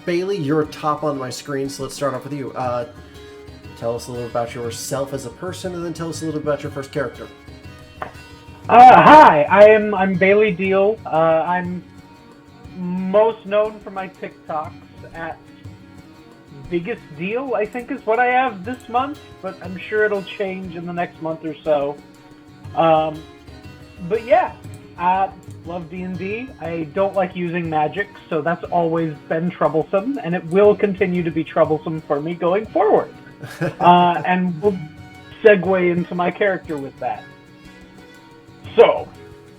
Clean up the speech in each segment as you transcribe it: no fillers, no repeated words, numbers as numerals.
Bailey, you're top on my screen, so let's start off with you. Tell us a little about yourself as a person, and then tell us a little about your first character. Hi, I'm Bailey Deal. I'm most known for my TikToks at Biggest Deal, I think is what I have this month, but I'm sure it'll change in the next month or so. But yeah, I love D&D. I don't like using magic, so that's always been troublesome, and it will continue to be troublesome for me going forward. And we'll segue into my character with that. So,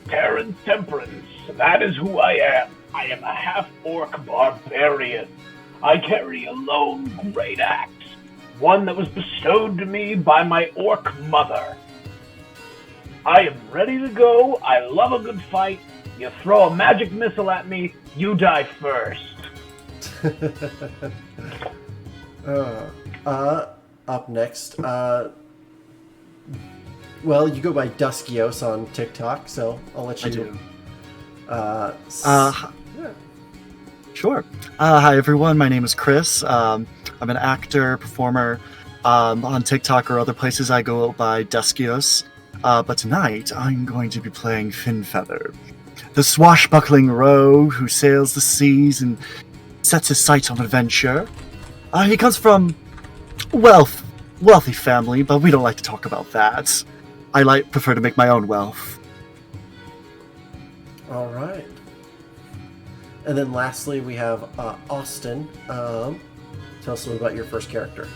Terrence Temperance, that is who I am. I am a half-orc barbarian. I carry a lone great axe, one that was bestowed to me by my orc mother. I am ready to go. I love a good fight. You throw a magic missile at me, you die first. Up next, well, you go by Duskios on TikTok, so I'll let you. I do. Sure. Hi, everyone. My name is Chris. I'm an actor, performer. On TikTok or other places, I go by Duskios. But tonight, I'm going to be playing Finfeather, the swashbuckling rogue who sails the seas and sets his sights on adventure. He comes from wealthy family, but we don't like to talk about that. I prefer to make my own wealth. All right. And then lastly, we have Austin. Tell us a little about your first character.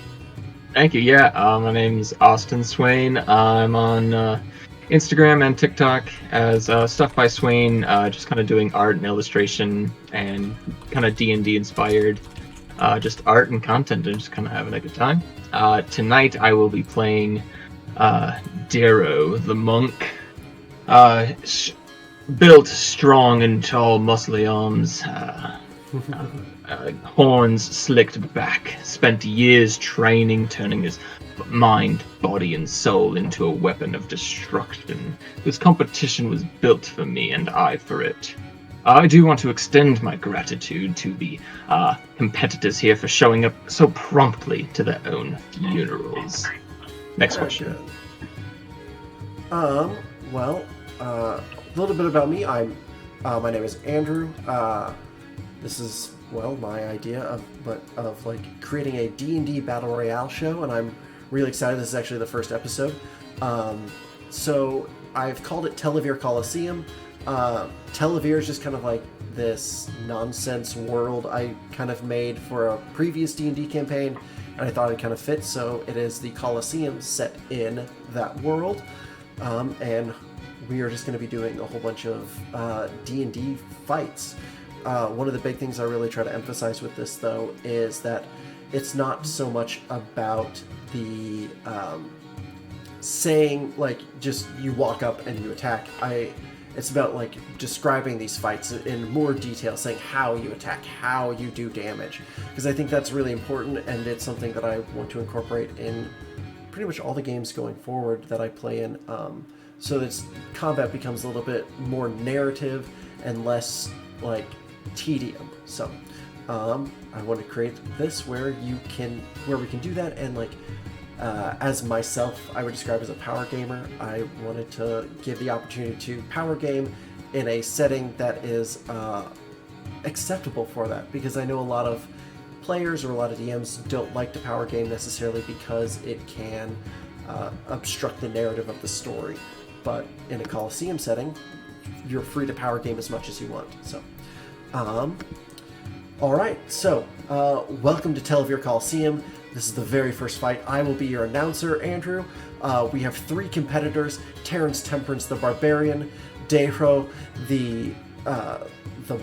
Thank you. Yeah, my name's Austin Swain. I'm on Instagram and TikTok as Stuff by Swain, just kind of doing art and illustration and kind of D&D inspired, just art and content and just kind of having a good time. Tonight I will be playing Darrow, the monk. Built strong and tall, muscly arms, horns slicked back, spent years training, turning his mind, body, and soul into a weapon of destruction, whose competition was built for me and I for it. I do want to extend my gratitude to the competitors here for showing up so promptly to their own funerals. Next question. Well, a little bit about me. My name is Andrew. This is, well, my idea of like creating a D&D battle royale show, and I'm really excited. This is actually the first episode. So I've called it Televere Colosseum. Televere is just kind of like this nonsense world I kind of made for a previous D&D campaign, and I thought it kind of fit. So it is the Colosseum set in that world, and we are just going to be doing a whole bunch of D&D fights. One of the big things I really try to emphasize with this, though, is that it's not so much about the saying, like, just you walk up and you attack. It's about, like, describing these fights in more detail, saying how you attack, how you do damage. Because I think that's really important, and it's something that I want to incorporate in pretty much all the games going forward that I play in. So that combat becomes a little bit more narrative and less like tedium. So I want to create this where we can do that, and like as myself, I would describe as a power gamer. I wanted to give the opportunity to power game in a setting that is acceptable for that, because I know a lot of players or a lot of DMs don't like to power game necessarily because it can obstruct the narrative of the story. But in a Colosseum setting, you're free to power game as much as you want. So, all right. So, welcome to Televere Colosseum. This is the very first fight. I will be your announcer, Andrew. We have 3 competitors: Terrence Temperance, the barbarian; Dayro, the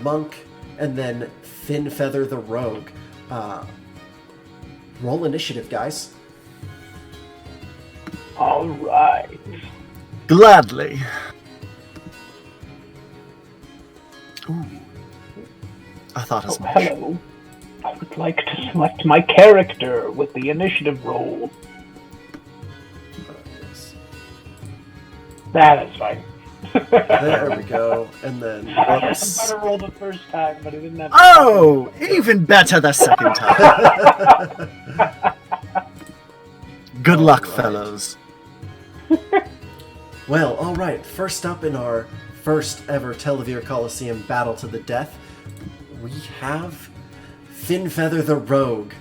monk; and then Finfeather, the rogue. Roll initiative, guys. All right. Gladly. Ooh. I thought as much. Hello. I would like to select my character with the initiative roll. Yes. That is fine. There we go. And then... I Whoops. better roll the first time, but I didn't have. Oh, even better the second time. Good luck, Alright. fellows. Well, alright. First up in our first ever Televere Colosseum battle to the death, we have Finfeather the Rogue.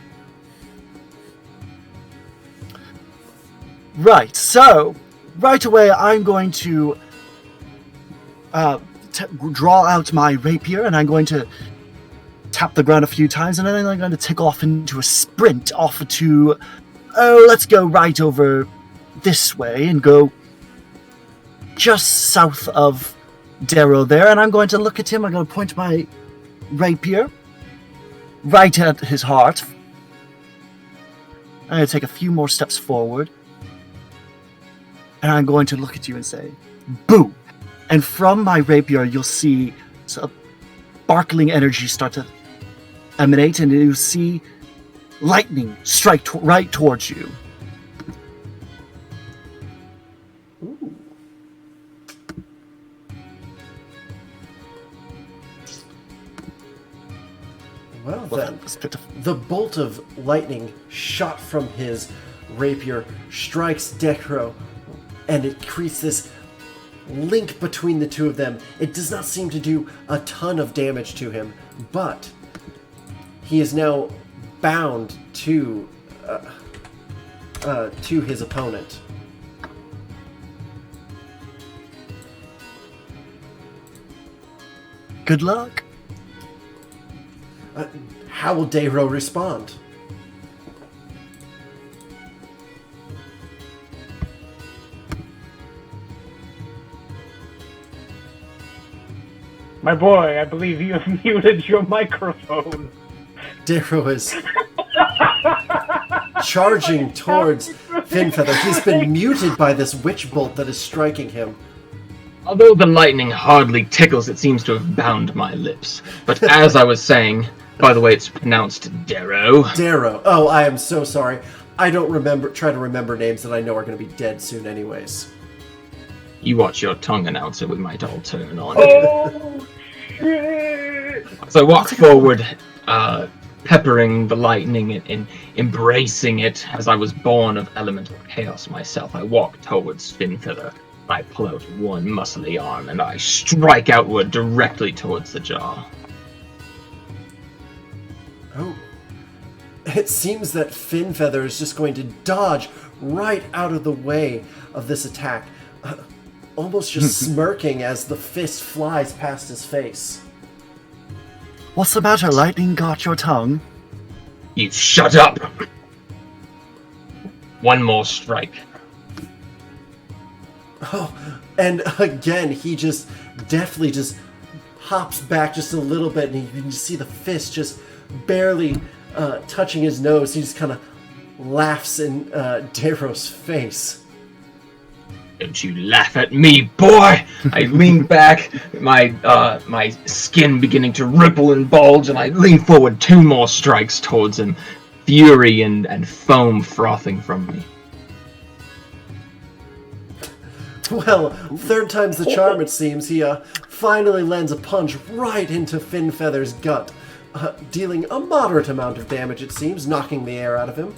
Right, so, right away I'm going to draw out my rapier, and I'm going to tap the ground a few times, and then I'm going to take off into a sprint off to, let's go right over this way and go just south of Darrow there, and I'm going to look at him. I'm going to point my rapier right at his heart. I'm going to take a few more steps forward, and I'm going to look at you and say, "Boo!" And from my rapier, you'll see a sparkling energy start to emanate, and you'll see lightning strike right towards you. Ooh. Well then, the bolt of lightning shot from his rapier strikes Decro, and it creates this link between the two of them. It does not seem to do a ton of damage to him, but he is now bound to his opponent. Good luck. How will Dayro respond? My boy, I believe you have muted your microphone. Dayro is charging towards Finfeather. He's been muted by this witch bolt that is striking him. Although the lightning hardly tickles, it seems to have bound my lips. But as I was saying, by the way, it's pronounced Darrow. Darrow. Oh, I am so sorry. I don't try to remember names that I know are going to be dead soon anyways. You watch your tongue, announcer, we might all turn on. Oh, shit! So I walk forward, peppering the lightning and embracing it. As I was born of elemental chaos myself, I walk towards Finfeather. I pull out one muscly arm and I strike outward directly towards the jaw. Oh. It seems that Finfeather is just going to dodge right out of the way of this attack, almost just smirking as the fist flies past his face. What's the matter? Lightning got your tongue? You shut up! One more strike. Oh, and again, he just deftly just hops back just a little bit, and you can just see the fist just barely touching his nose. He just kind of laughs in Darrow's face. Don't you laugh at me, boy! I lean back, my skin beginning to ripple and bulge, and I lean forward 2 more strikes towards him, fury and foam frothing from me. Well, third time's the charm, it seems. He finally lands a punch right into Finfeather's gut, dealing a moderate amount of damage, it seems, knocking the air out of him.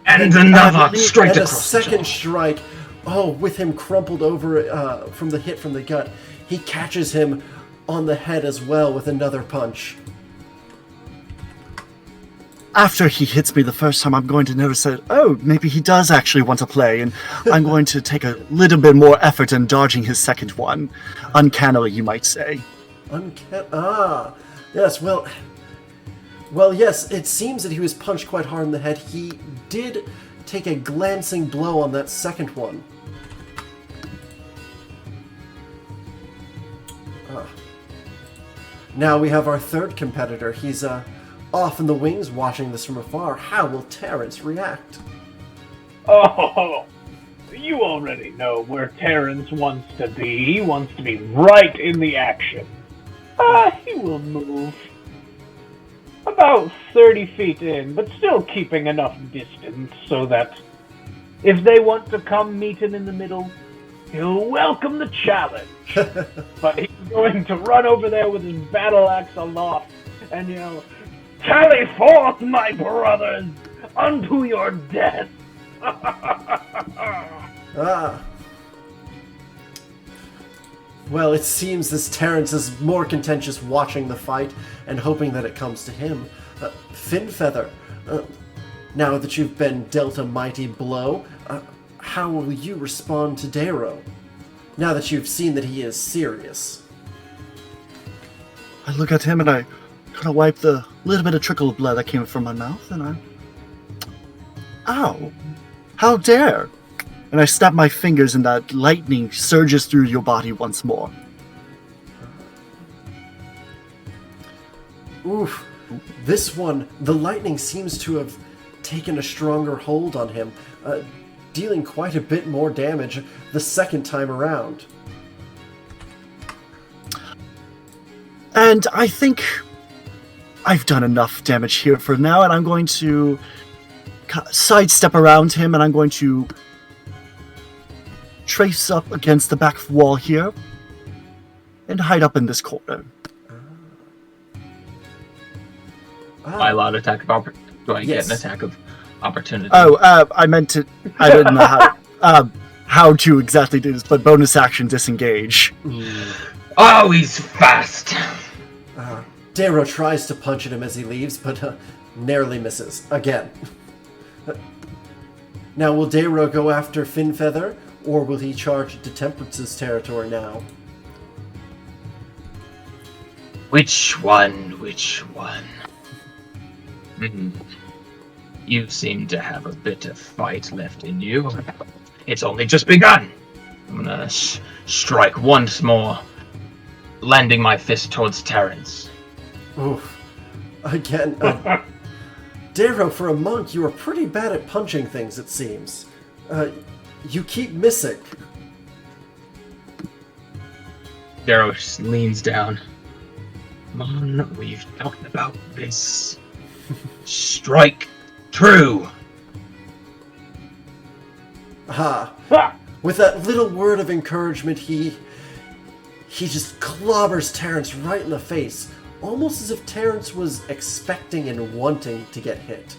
And another straight And a across the second jaw. strike, with him crumpled over from the hit from the gut, he catches him on the head as well with another punch. After he hits me the first time, I'm going to notice that, maybe he does actually want to play, and I'm going to take a little bit more effort in dodging his second one. Uncannily, you might say. Yes, well, yes, it seems that he was punched quite hard in the head. He did take a glancing blow on that second one. Now we have our third competitor. He's off in the wings watching this from afar. How will Terrence react? Oh, you already know where Terrence wants to be. He wants to be right in the action. He will move about 30 feet in, but still keeping enough distance so that if they want to come meet him in the middle, he'll welcome the challenge. But he's going to run over there with his battle axe aloft and yell, "Tally forth, my brothers, unto your death!" Ah. Well, it seems this Terrence is more contentious watching the fight and hoping that it comes to him. Finfeather, now that you've been dealt a mighty blow, how will you respond to Darrow? Now that you've seen that he is serious. I look at him and I kind of wipe the little bit of trickle of blood that came from my mouth, and ow! How dare! And I snap my fingers and that lightning surges through your body once more. Oof. This one, the lightning seems to have taken a stronger hold on him, dealing quite a bit more damage the second time around. And I think I've done enough damage here for now, and I'm going to sidestep around him, and I'm going to trace up against the back wall here and hide up in this corner. I allowed attack of opportunity. Do I get an attack of opportunity? Oh, I didn't know how to exactly do this, but bonus action disengage. Oh, he's fast! Darrow tries to punch at him as he leaves, but narrowly misses. Again. Now, will Darrow go after Finfeather, or will he charge into Temperance's territory now? Which one? You seem to have a bit of fight left in you. It's only just begun. I'm gonna strike once more, landing my fist towards Terrence. Oof. Again, Darrow, for a monk, you are pretty bad at punching things, it seems. You keep missing. Darrow leans down. Come on, we've talked about this. Strike true. Aha. With that little word of encouragement, he just clobbers Terrence right in the face, almost as if Terrence was expecting and wanting to get hit.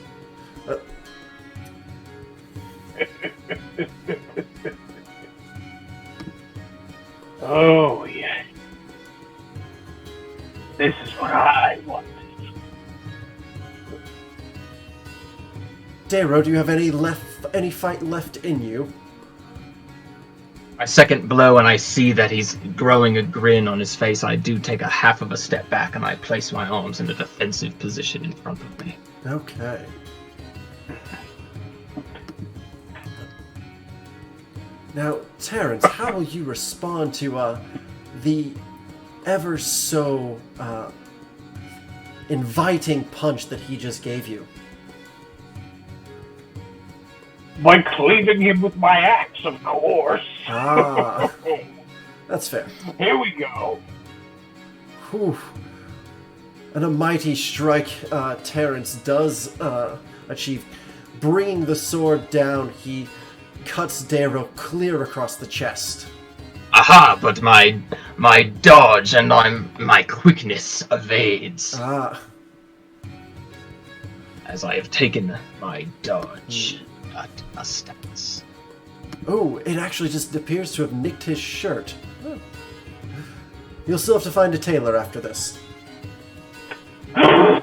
Oh, yes. This is what I wanted. Darrow, do you have any fight left in you? My second blow, and I see that he's growing a grin on his face. I do take a half of a step back, and I place my arms in a defensive position in front of me. Okay. Now, Terrence, how will you respond to the ever so inviting punch that he just gave you? By cleaving him with my axe, of course. Ah, that's fair. Here we go. Whew. And a mighty strike Terrence does achieve. Bringing the sword down, he cuts Darrow clear across the chest. Aha! But my dodge and my quickness evades. Ah. As I have taken my dodge at a stance. Oh, it actually just appears to have nicked his shirt. Oh. You'll still have to find a tailor after this. I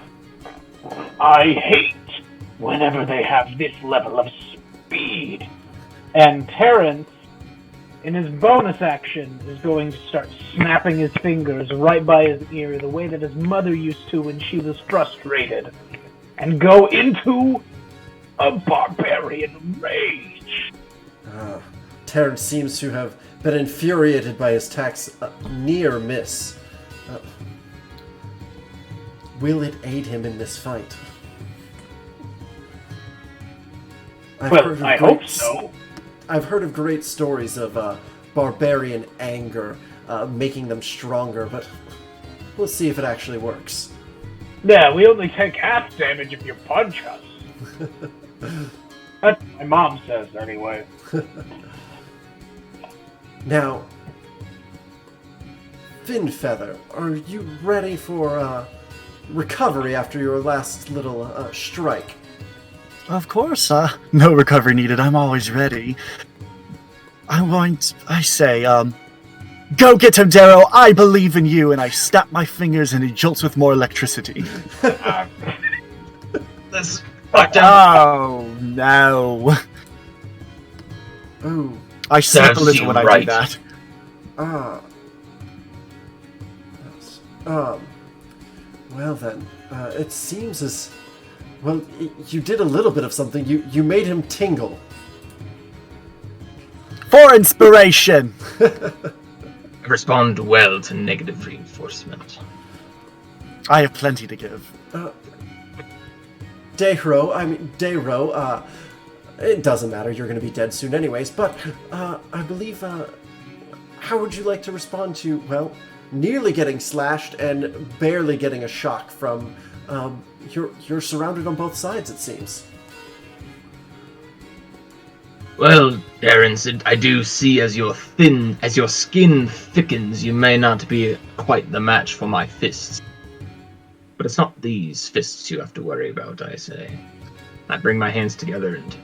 hate whenever they have this level of speed. And Terrence, in his bonus action, is going to start snapping his fingers right by his ear the way that his mother used to when she was frustrated, and go into a barbarian rage. Terrence seems to have been infuriated by his attack's near miss. Will it aid him in this fight? I hope so. I've heard of great stories of barbarian anger making them stronger, but we'll see if it actually works. Yeah, we only take half damage if you punch us. That's what my mom says, anyway. Now, Finfeather, are you ready for recovery after your last little strike? Of course, no recovery needed. I'm always ready. Go get him, Darrow! I believe in you! And I snap my fingers and he jolts with more electricity. Oh, no. Ooh. I snap a Serves little you when I do right. that. Yes. Well then, it seems as... Well, you did a little bit of something. You made him tingle. For inspiration! Respond well to negative reinforcement. I have plenty to give. Dayro, it doesn't matter, you're going to be dead soon anyways, but I believe, how would you like to respond to, well, nearly getting slashed and barely getting a shock from, you're surrounded on both sides, it seems. Well, Terrence, I do see as your skin thickens, you may not be quite the match for my fists. But it's not these fists you have to worry about, I say. I bring my hands together and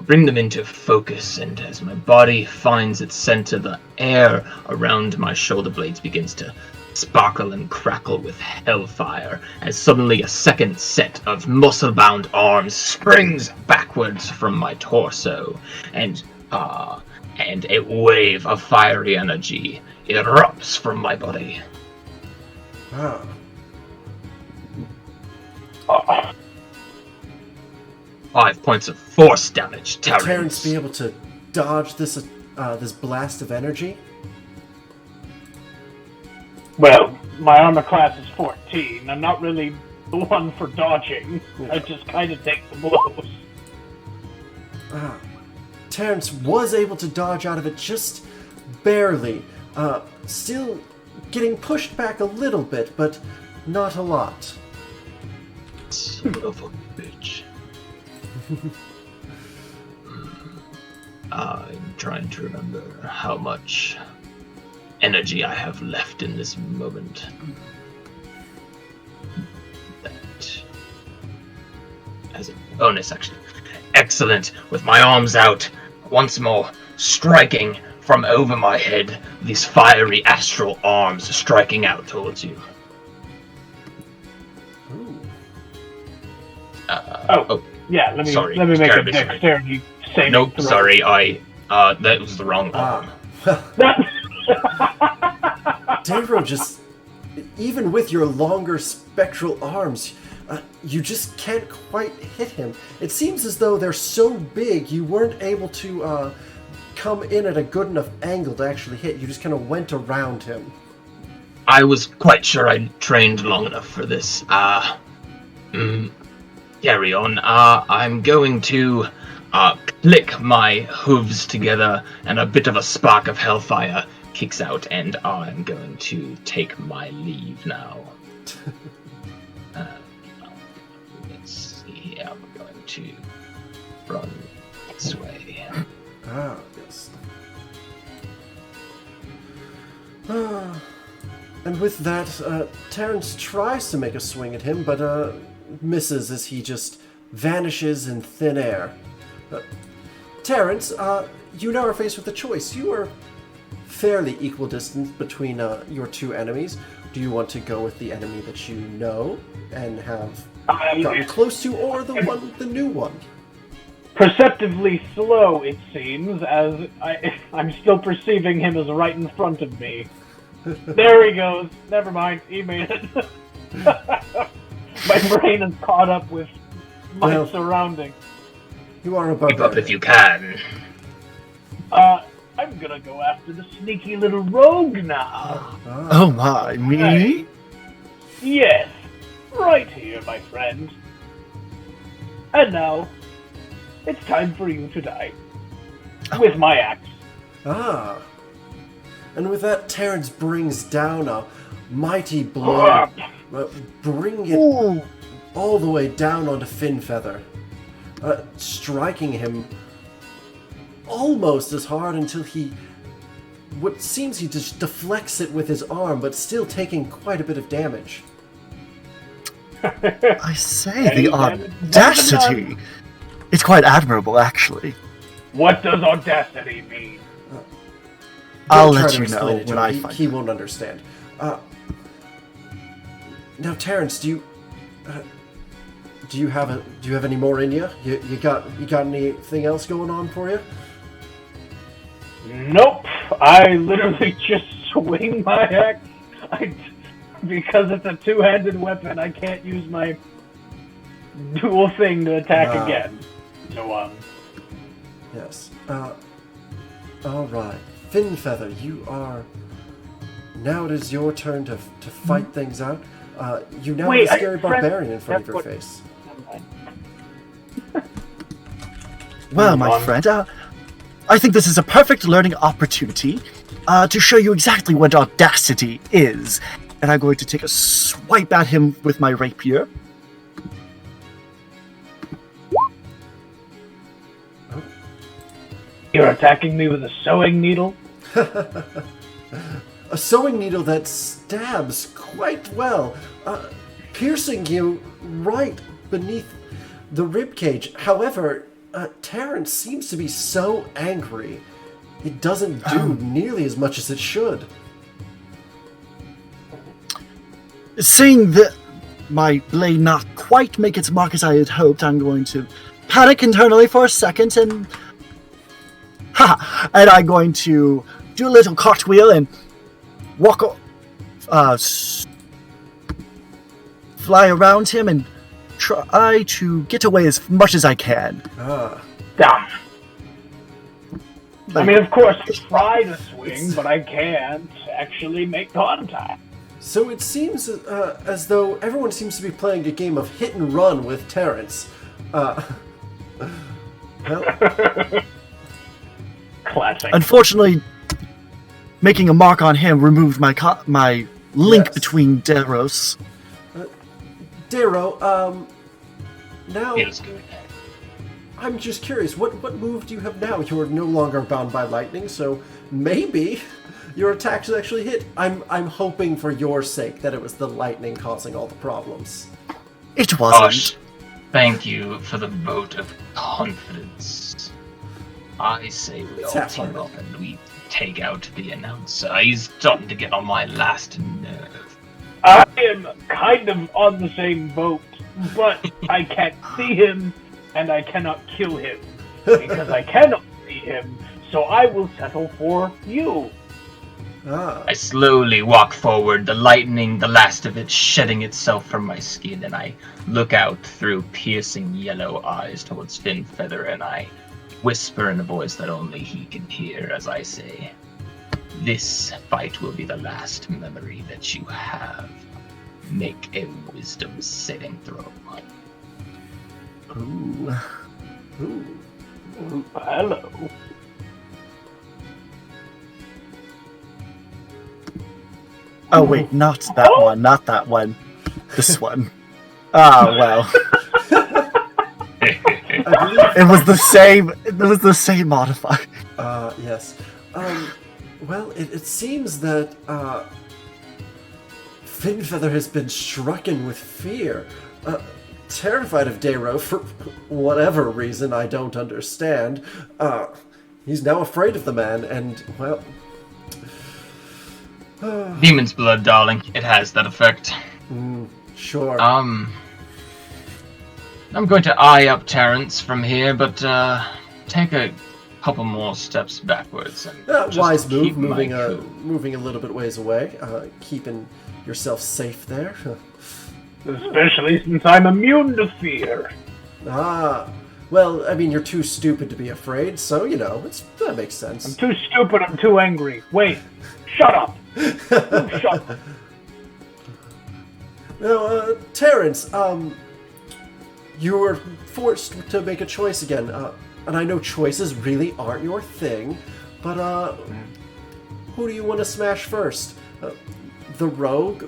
bring them into focus, and as my body finds its center, the air around my shoulder blades begins to sparkle and crackle with hellfire, as suddenly a second set of muscle-bound arms springs backwards from my torso, and a wave of fiery energy erupts from my body. Ah. 5 points of force damage, Terrence. Would Terrence be able to dodge this blast of energy? Well, my armor class is 14. I'm not really the one for dodging. Yeah. I just kind of take the blows. Terrence was able to dodge out of it just barely. Still getting pushed back a little bit, but not a lot. Son of a bitch. I'm trying to remember how much energy I have left in this moment. That as a bonus action. Excellent. With my arms out, once more, striking from over my head, these fiery astral arms striking out towards you. Ooh. Yeah, let me Sorry, make a terribly sorry. dexterity saving Nope, throw. sorry, that was the wrong arm. Dayro just, even with your longer spectral arms, you just can't quite hit him. It seems as though they're so big you weren't able to come in at a good enough angle to actually hit. You just kind of went around him. I was quite sure I'd trained long enough for this. Carry on. I'm going to click my hooves together, and a bit of a spark of hellfire kicks out, and I'm going to take my leave now. Let's see here. I'm going to run this way. Yes. And with that, Terrence tries to make a swing at him, but misses as he just vanishes in thin air. Terrence, you now are faced with a choice. You are fairly equal distance between your two enemies. Do you want to go with the enemy that you know and have gotten close to, or the new one? Perceptively slow, it seems, as I'm still perceiving him as right in front of me. There he goes. Never mind. He made it. My brain is caught up with my surroundings. You are above Keep up if you can. I'm gonna go after the sneaky little rogue now. Oh my, me? Yes, right here, my friend. And now, it's time for you to die. With my axe. And with that, Terrence brings down a mighty blow, bring it all the way down onto Finfeather, striking him almost as hard until he what seems he just deflects it with his arm, but still taking quite a bit of damage. I say, the audacity! It's quite admirable, actually. What does audacity mean? I'll Don't try let to you explain know it to when him. I He find won't understand. Now, Terrence, do you have any more in you? You got anything else going on for you? Nope. I literally just swing my axe. Because it's a two-handed weapon, I can't use my dual thing to attack again. So, Yes. All right. Finfeather, you are... Now it is your turn to fight things out. You now have a scary barbarian in front of your face. Well, my friend, I think this is a perfect learning opportunity to show you exactly what audacity is. And I'm going to take a swipe at him with my rapier. You're attacking me with a sewing needle? A sewing needle that stabs quite well, piercing you right beneath the ribcage. However, Terrence seems to be so angry, it doesn't do nearly as much as it should. Seeing that my blade not quite make its mark as I had hoped, I'm going to panic internally for a second and... and I'm going to do a little cartwheel and walk... fly around him and try to get away as much as I can. Damn. I mean, of course, I try to swing, but I can't actually make contact. So it seems as though everyone seems to be playing a game of hit and run with Terrence. Well, Classic. Unfortunately, making a mark on him removed my link between Deros. Darrow, now Feels good. I'm just curious, what move do you have now? You're no longer bound by lightning, so maybe your attacks actually hit. I'm hoping for your sake that it was the lightning causing all the problems. It wasn't. Gosh, thank you for the vote of confidence. I say we all team up and we take out the announcer. He's starting to get on my last nerve. I am kind of on the same boat, but I can't see him, and I cannot kill him. Because I cannot see him, so I will settle for you. I slowly walk forward, the lightning, the last of it, shedding itself from my skin, and I look out through piercing yellow eyes towards Finfeather, and I whisper in a voice that only he can hear as I say, "This fight will be the last memory that you have. Make a wisdom saving throw." Ooh. Hello. Oh wait, not that one, not that one. This one. Ah, well. It was the same modifier. Yes. Well, it seems that Finfeather has been strucken with fear. Terrified of Darrow for whatever reason I don't understand. He's now afraid of the man, and, well... Demon's blood, darling. It has that effect. Sure. I'm going to eye up Terrence from here, but take a couple more steps backwards. And Wise move, keep my moving a little bit ways away, keeping yourself safe there. Especially since I'm immune to fear. Well, I mean, you're too stupid to be afraid, so, that makes sense. I'm too stupid, I'm too angry. Wait, shut up! Shut up. Now, Terrence, you were forced to make a choice again, and I know choices really aren't your thing, but, who do you want to smash first? The rogue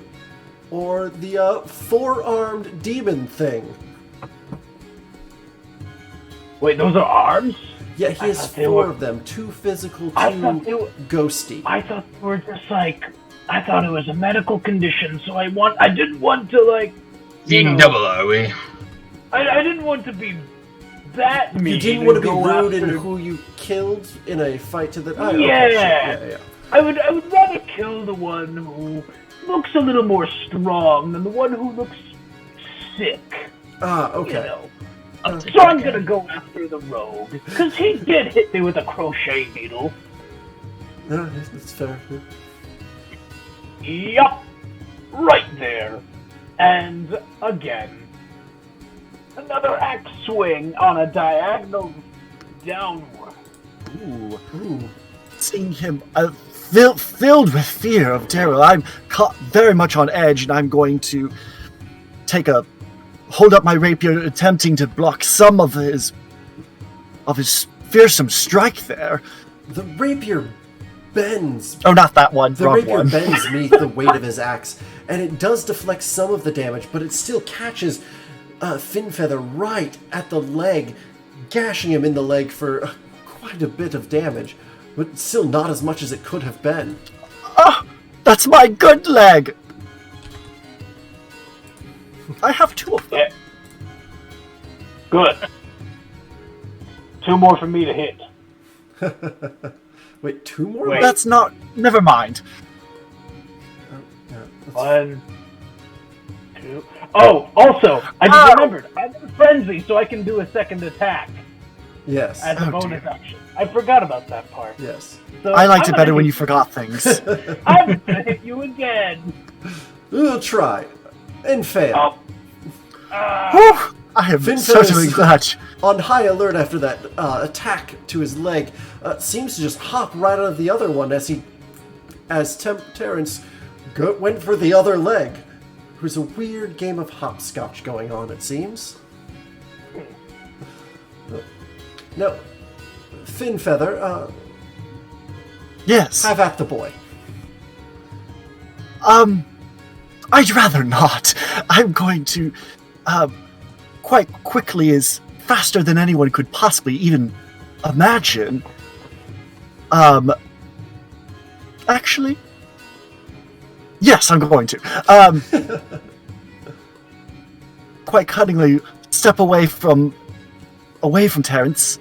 or the, four-armed demon thing? Wait, those are arms? Yeah, he has thought they 4 were- of them. 2 physical, I 2 thought they were- ghosty. I thought they were just like, I thought it was a medical condition, so I didn't want to like, Being double, are we? I didn't want to be that mean. You didn't want to be and go rude in after- who you killed in a fight to the... Oh, Yeah. Okay, sure. Yeah. I would rather kill the one who looks a little more strong than the one who looks sick. Ah, You okay. know. I'll take So it I'm again. gonna go after the rogue, because he did hit me with a crochet needle. No, that's fair. Yup! Right there. And again. Another axe swing on a diagonal downward. Ooh. Ooh. Seeing him filled with fear of Daryl, I'm very much on edge, and I'm going to hold up my rapier, attempting to block some of his fearsome strike there. The rapier bends. Oh, not that one. The Wrong rapier one. bends beneath the weight of his axe, and it does deflect some of the damage, but it still catches Finfeather right at the leg, gashing him in the leg for quite a bit of damage, but still not as much as it could have been. Ah, that's my good leg. I have 2 of them. Yeah. Good. 2 more for me to hit. Wait, 2 more? Wait. That's not. Never mind. Yeah, that's- 1, 2. Oh, also, I just Ow! remembered. I'm in frenzy, so I can do a second attack Yes. as a Oh, bonus dear. action. I forgot about that part. Yes. So I liked I'm it better gonna when hit- you forgot things. I'm gonna hit you again. We'll try. And fail. Oh. Whew, I am Finfeather's certainly glad. on high alert after that attack to his leg, seems to just hop right out of the other one as Terrence went for the other leg. There's a weird game of hopscotch going on, it seems. Now, Finfeather, Yes. have at the boy. I'd rather not. I'm going to, quite quickly, is faster than anyone could possibly even imagine. Actually, yes, I'm going to. Quite cunningly, step away from Terrence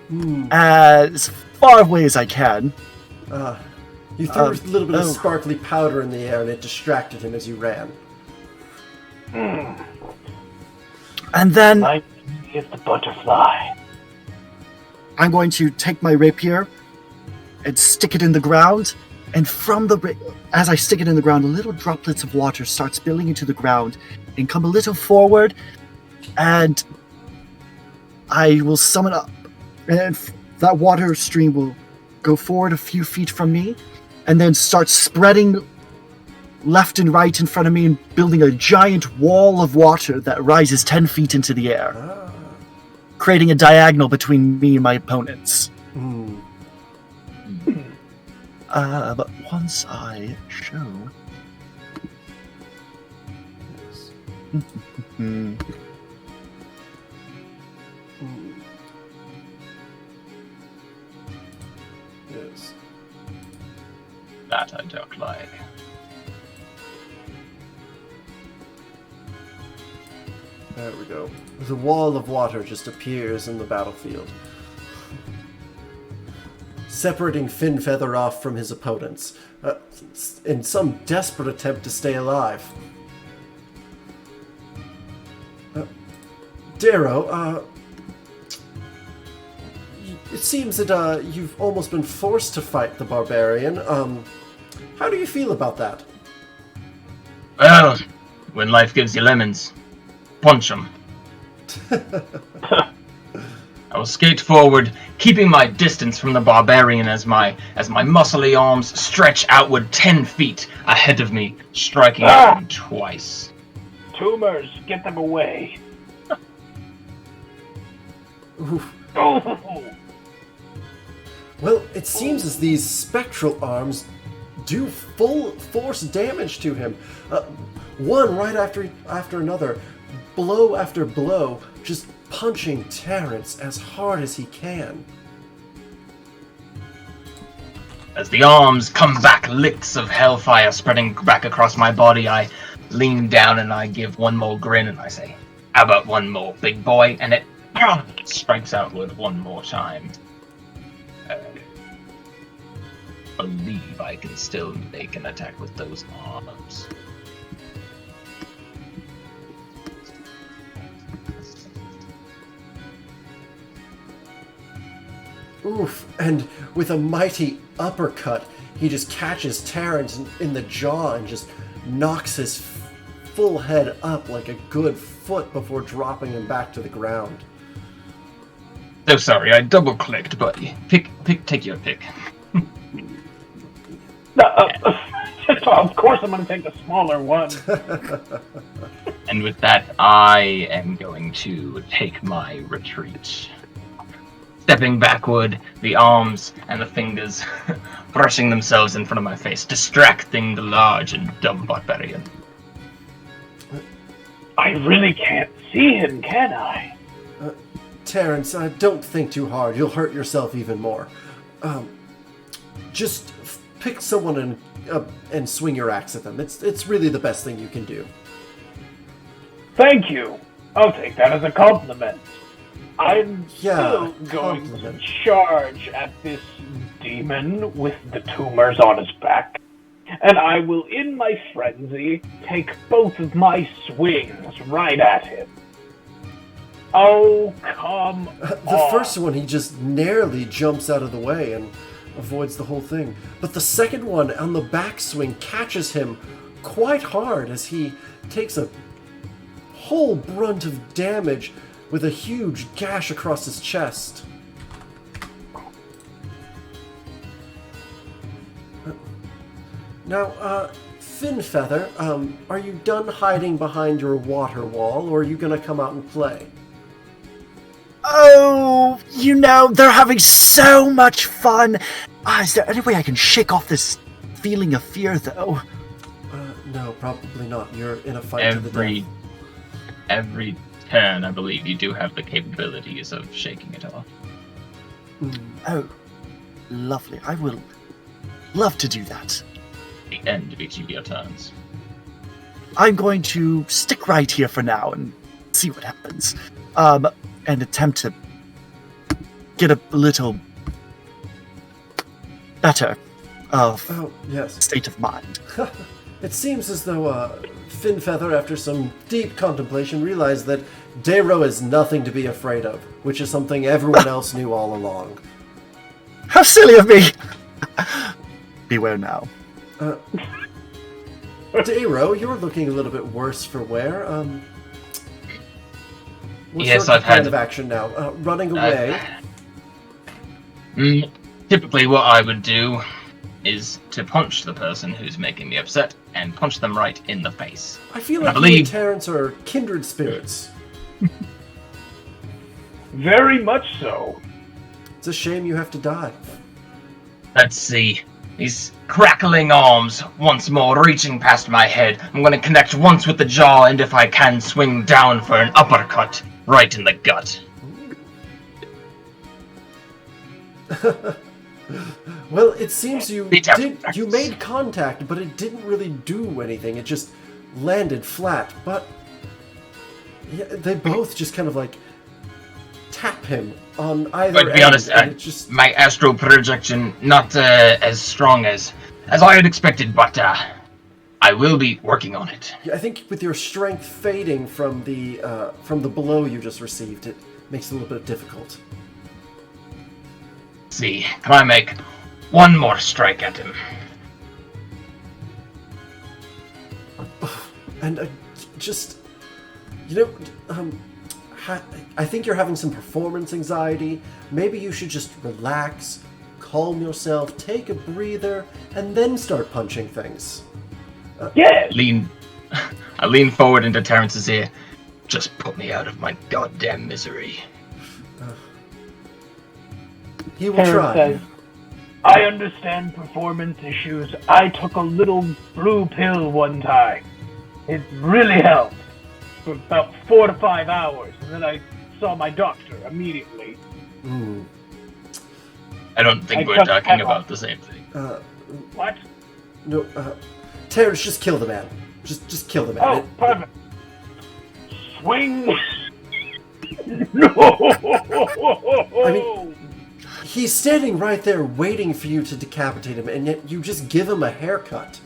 as far away as I can. You threw a little bit of oh. sparkly powder in the air and it distracted him as you ran. And then Light is the butterfly. I'm going to take my rapier and stick it in the ground. And from as I stick it in the ground, little droplets of water start spilling into the ground and come a little forward. And I will summon up, and that water stream will go forward a few feet from me, and then start spreading left and right in front of me and building a giant wall of water that rises 10 feet into the air, creating a diagonal between me and my opponents. But once I show... Yes. That I don't like. There we go. The wall of water just appears in the battlefield, separating Finfeather off from his opponents, in some desperate attempt to stay alive. Darrow, it seems that you've almost been forced to fight the barbarian. How do you feel about that? Well, when life gives you lemons, punch 'em. I will skate forward, keeping my distance from the barbarian as my muscly arms stretch outward 10 feet ahead of me, striking at him twice. Tumors, get them away. Oof. Oh. Well, it seems as these spectral arms do full force damage to him. One right after another, blow after blow, just punching Terrence as hard as he can. As the arms come back, licks of hellfire spreading back across my body, I lean down and I give one more grin and I say, "How about one more, big boy?" And it strikes outward one more time. Believe I can still make an attack with those arms. Oof, and with a mighty uppercut, he just catches Terrence in the jaw and just knocks his full head up like a good foot before dropping him back to the ground. So sorry, I double-clicked, but take your pick. Of course I'm going to take the smaller one. And with that, I am going to take my retreat. Stepping backward, the arms and the fingers brushing themselves in front of my face, distracting the large and dumb barbarian. I really can't see him, can I? Terrence, don't think too hard. You'll hurt yourself even more. Just pick someone and swing your axe at them. It's really the best thing you can do. Thank you. I'll take that as a compliment. I'm Yeah, still going to compliment. charge at this demon with the tumors on his back. And I will, in my frenzy, take both of my swings right at him. Oh, come The first one, he just narrowly jumps out of the way and avoids the whole thing. But the second one on the backswing catches him quite hard as he takes a whole brunt of damage with a huge gash across his chest. Now, Finfeather, are you done hiding behind your water wall, or are you gonna come out and play? Oh, they're having so much fun. Is there any way I can shake off this feeling of fear, though? No, probably not. You're in a fight to the death. Every turn, I believe you do have the capabilities of shaking it off. Oh, lovely. I will love to do that. The end of each of your turns. I'm going to stick right here for now and see what happens. And attempt to get a little better of state of mind. It seems as though Finfeather, after some deep contemplation, realized that Dayro is nothing to be afraid of, which is something everyone else knew all along. How silly of me! Beware now. Dayro, you're looking a little bit worse for wear. What Yes, sort I've of kind had- of action now? Running away? Typically what I would do is to punch the person who's making me upset and punch them right in the face. I feel I like you believe- and Terrence are kindred spirits. Very much so. It's a shame you have to die. Let's see. These crackling arms, once more reaching past my head. I'm going to connect once with the jaw, and if I can, swing down for an uppercut right in the gut. Well, it seems you Beat out. you made contact, but it didn't really do anything. It just landed flat. But yeah, they both just kind of like tap him on either But to be end, honest, and it just my astral projection not as strong as I had expected, but I will be working on it. I think with your strength fading from the blow you just received, it makes it a little bit difficult. Let's see, can I make one more strike at him? And just, I think you're having some performance anxiety. Maybe you should just relax, calm yourself, take a breather, and then start punching things. Yes. I lean forward into Terrence's ear. Just put me out of my goddamn misery. He will Terrence try. says, I understand performance issues. I took a little blue pill one time. It really helped for about 4 to 5 hours, and then I saw my doctor immediately. Mm. I don't think I we're just talking had about one. the same thing. What? No, Terrence, just kill the man. Just kill the man. Oh, perfect. Swing! No! I mean, he's standing right there waiting for you to decapitate him, and yet you just give him a haircut.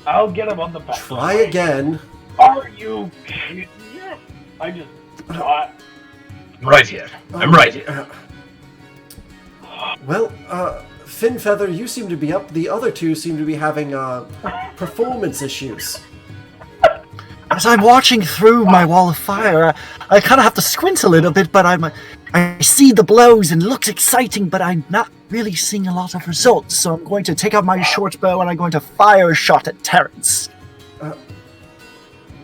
I'll get him on the back. Try again. Are you kidding? I just thought. I'm right here. I'm right here. Well, Fin Feather, you seem to be up. The other two seem to be having performance issues. As I'm watching through my wall of fire, I kind of have to squint a little bit, but I see the blows and it looks exciting, but I'm not really seeing a lot of results. So I'm going to take out my short bow and I'm going to fire a shot at Terrence.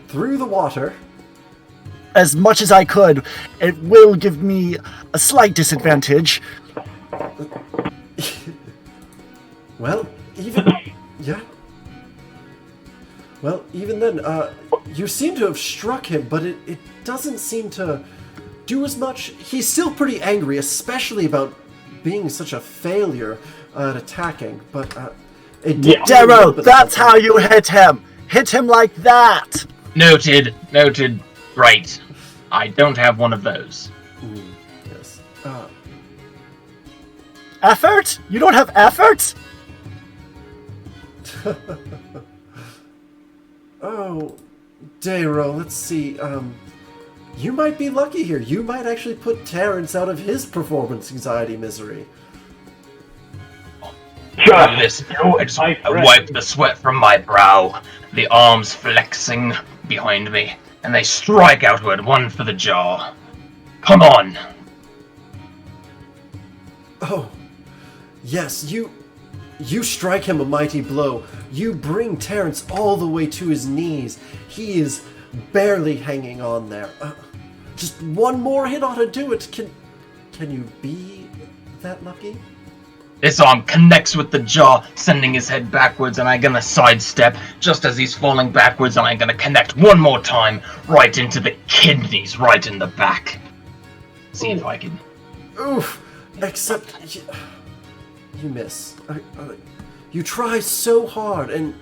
Through the water. As much as I could. It will give me a slight disadvantage. Well, even... Yeah. Well, even then, you seem to have struck him, but it doesn't seem to do as much. He's still pretty angry, especially about being such a failure at attacking, but it did... Darrow, that's how you hit him! Hit him like that! Noted. Right. I don't have one of those. Yes. Effort? You don't have effort? Oh, Darrow, let's see. You might be lucky here. You might actually put Terrence out of his performance anxiety misery. Look at this. I wipe the sweat from my brow, the arms flexing behind me, and they strike outward, one for the jaw. Come on! Oh, yes, you strike him a mighty blow. You bring Terrence all the way to his knees. He is barely hanging on there. Just one more hit ought to do it. Can you be that lucky? This arm connects with the jaw, sending his head backwards, and I'm gonna sidestep just as he's falling backwards, and I'm gonna connect one more time right into the kidneys, right in the back. See if I can... Oof! Except... You miss. You try so hard, and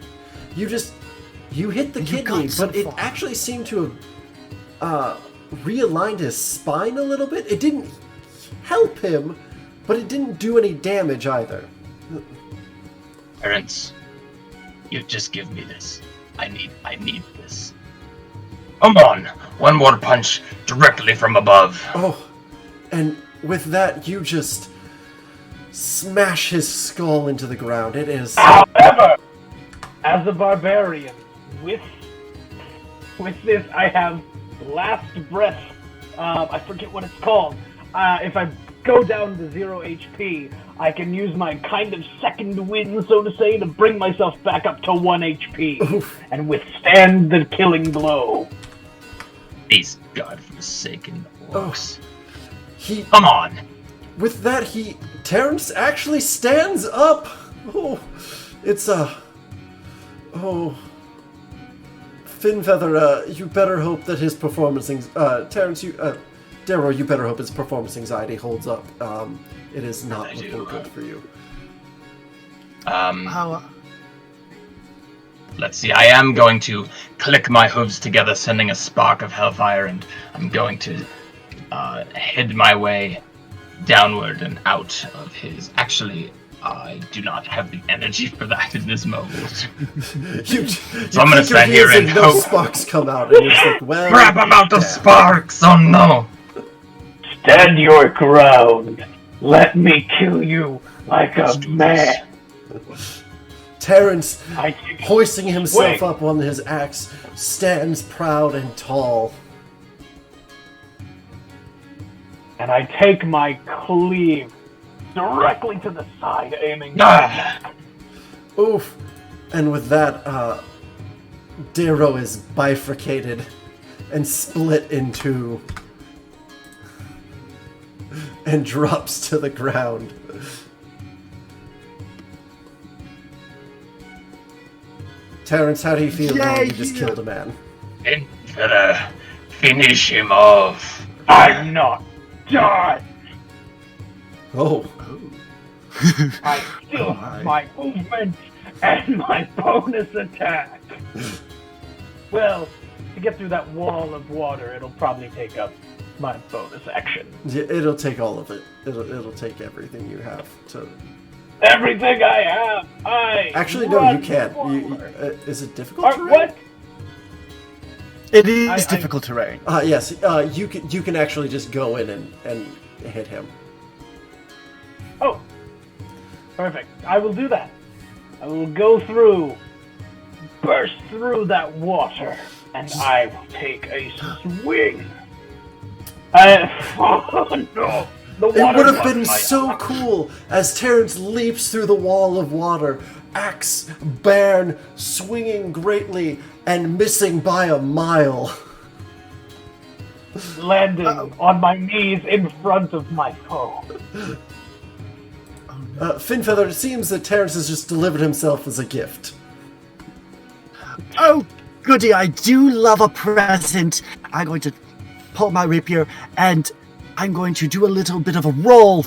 you hit the kidney, but it actually seemed to have realigned his spine a little bit. It didn't help him, but it didn't do any damage either. Terrence, you just give me this. I need this. Come on! One more punch directly from above. Oh, and with that, you just smash his skull into the ground. It is... However, as a barbarian, with this, I have last breath. I forget what it's called. If I go down to 0 HP, I can use my kind of second wind, so to say, to bring myself back up to 1 HP and withstand the killing blow. These godforsaken orcs. Come on! With that, Terrence actually stands up! Oh, it's Oh... Finfeather, you better hope that his performance... Terrence, Darrow, you better hope his performance anxiety holds up. It is not looking good for you. Let's see, I am going to click my hooves together, sending a spark of hellfire, and I'm going to head my way downward and out of his... Actually, I do not have the energy for that in this moment. So I'm gonna stand here and no hope. Sparks come out, and it's like, well... Grab him out of sparks! Oh no! Stand your ground. Let me kill you like a man. Terrence, hoisting himself up on his axe, stands proud and tall. And I take my cleave directly to the side, aiming. Oof. And with that, Darrow is bifurcated and split in two. And drops to the ground. Terrence, how do you feel knowing you just killed a man? Finish him off. I'm not done. Oh. I still have my movement and my bonus attack. Well, to get through that wall of water, it'll probably take up my bonus action. Yeah, it'll take all of it. It'll take everything you have to. Everything I have, Actually, no, you can't. Is it difficult terrain? What? It is difficult terrain. Yes. You can actually just go in and hit him. Oh, perfect. I will do that. I will go through, burst through that water, and I will take a swing. Oh no! The water It would have been my so cool as Terrence leaps through the wall of water, axe bairn swinging greatly and missing by a mile. landing on my knees in front of my foe. Finfeather, it seems that Terrence has just delivered himself as a gift. Oh, goody, I do love a present. I'm going to pull my rapier, and I'm going to do a little bit of a roll,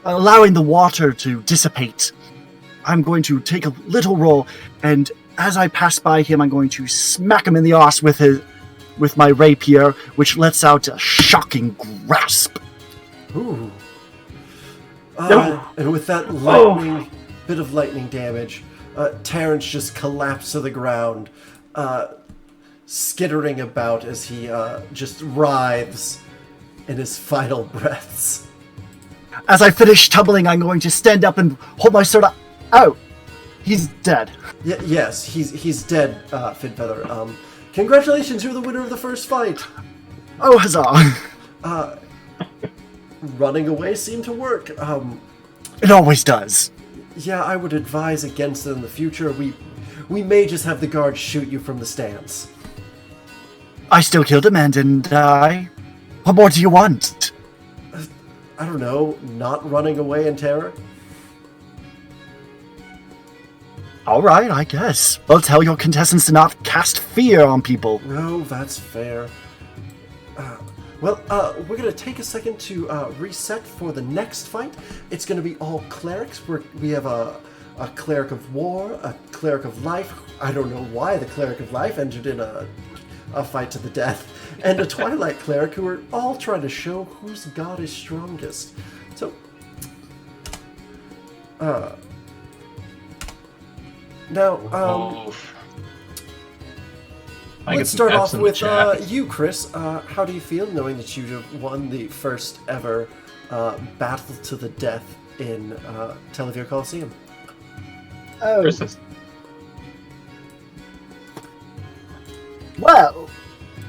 allowing the water to dissipate. I'm going to take a little roll, and as I pass by him, I'm going to smack him in the arse with my rapier, which lets out a shocking grasp. Ooh. And with that bit of lightning damage, Terrence just collapsed to the ground, skittering about as he just writhes in his final breaths. As I finish tumbling, I'm going to stand up and hold my sword up. Oh, he's dead. Yes, he's dead, Finfeather. Congratulations, you're the winner of the first fight. Oh, huzzah. Running away seemed to work. It always does. Yeah, I would advise against it in the future. We may just have the guards shoot you from the stands. I still killed him and didn't die. What more do you want? I don't know, not running away in terror? Alright, I guess. Well, tell your contestants to not cast fear on people. No, that's fair. We're going to take a second to reset for the next fight. It's going to be all clerics. We have a cleric of war, a cleric of life. I don't know why the cleric of life entered in a fight to the death, and a twilight cleric who are all trying to show whose god is strongest. So, now, let's start off with you, Chris. How do you feel knowing that you have won the first ever battle to the death in Televere Colosseum? Oh. Well,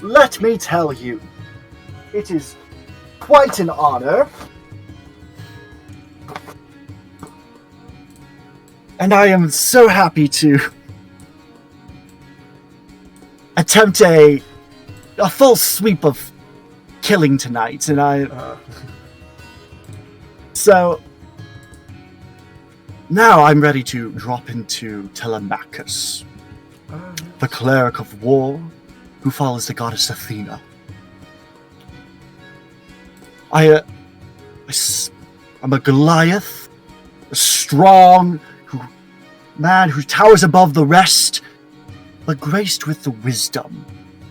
let me tell you, it is quite an honor. And I am so happy to attempt a full sweep of killing tonight, and so now I'm ready to drop into Telemachus, the cleric of war who follows the goddess Athena. I'm a Goliath, a strong man who towers above the rest, but graced with the wisdom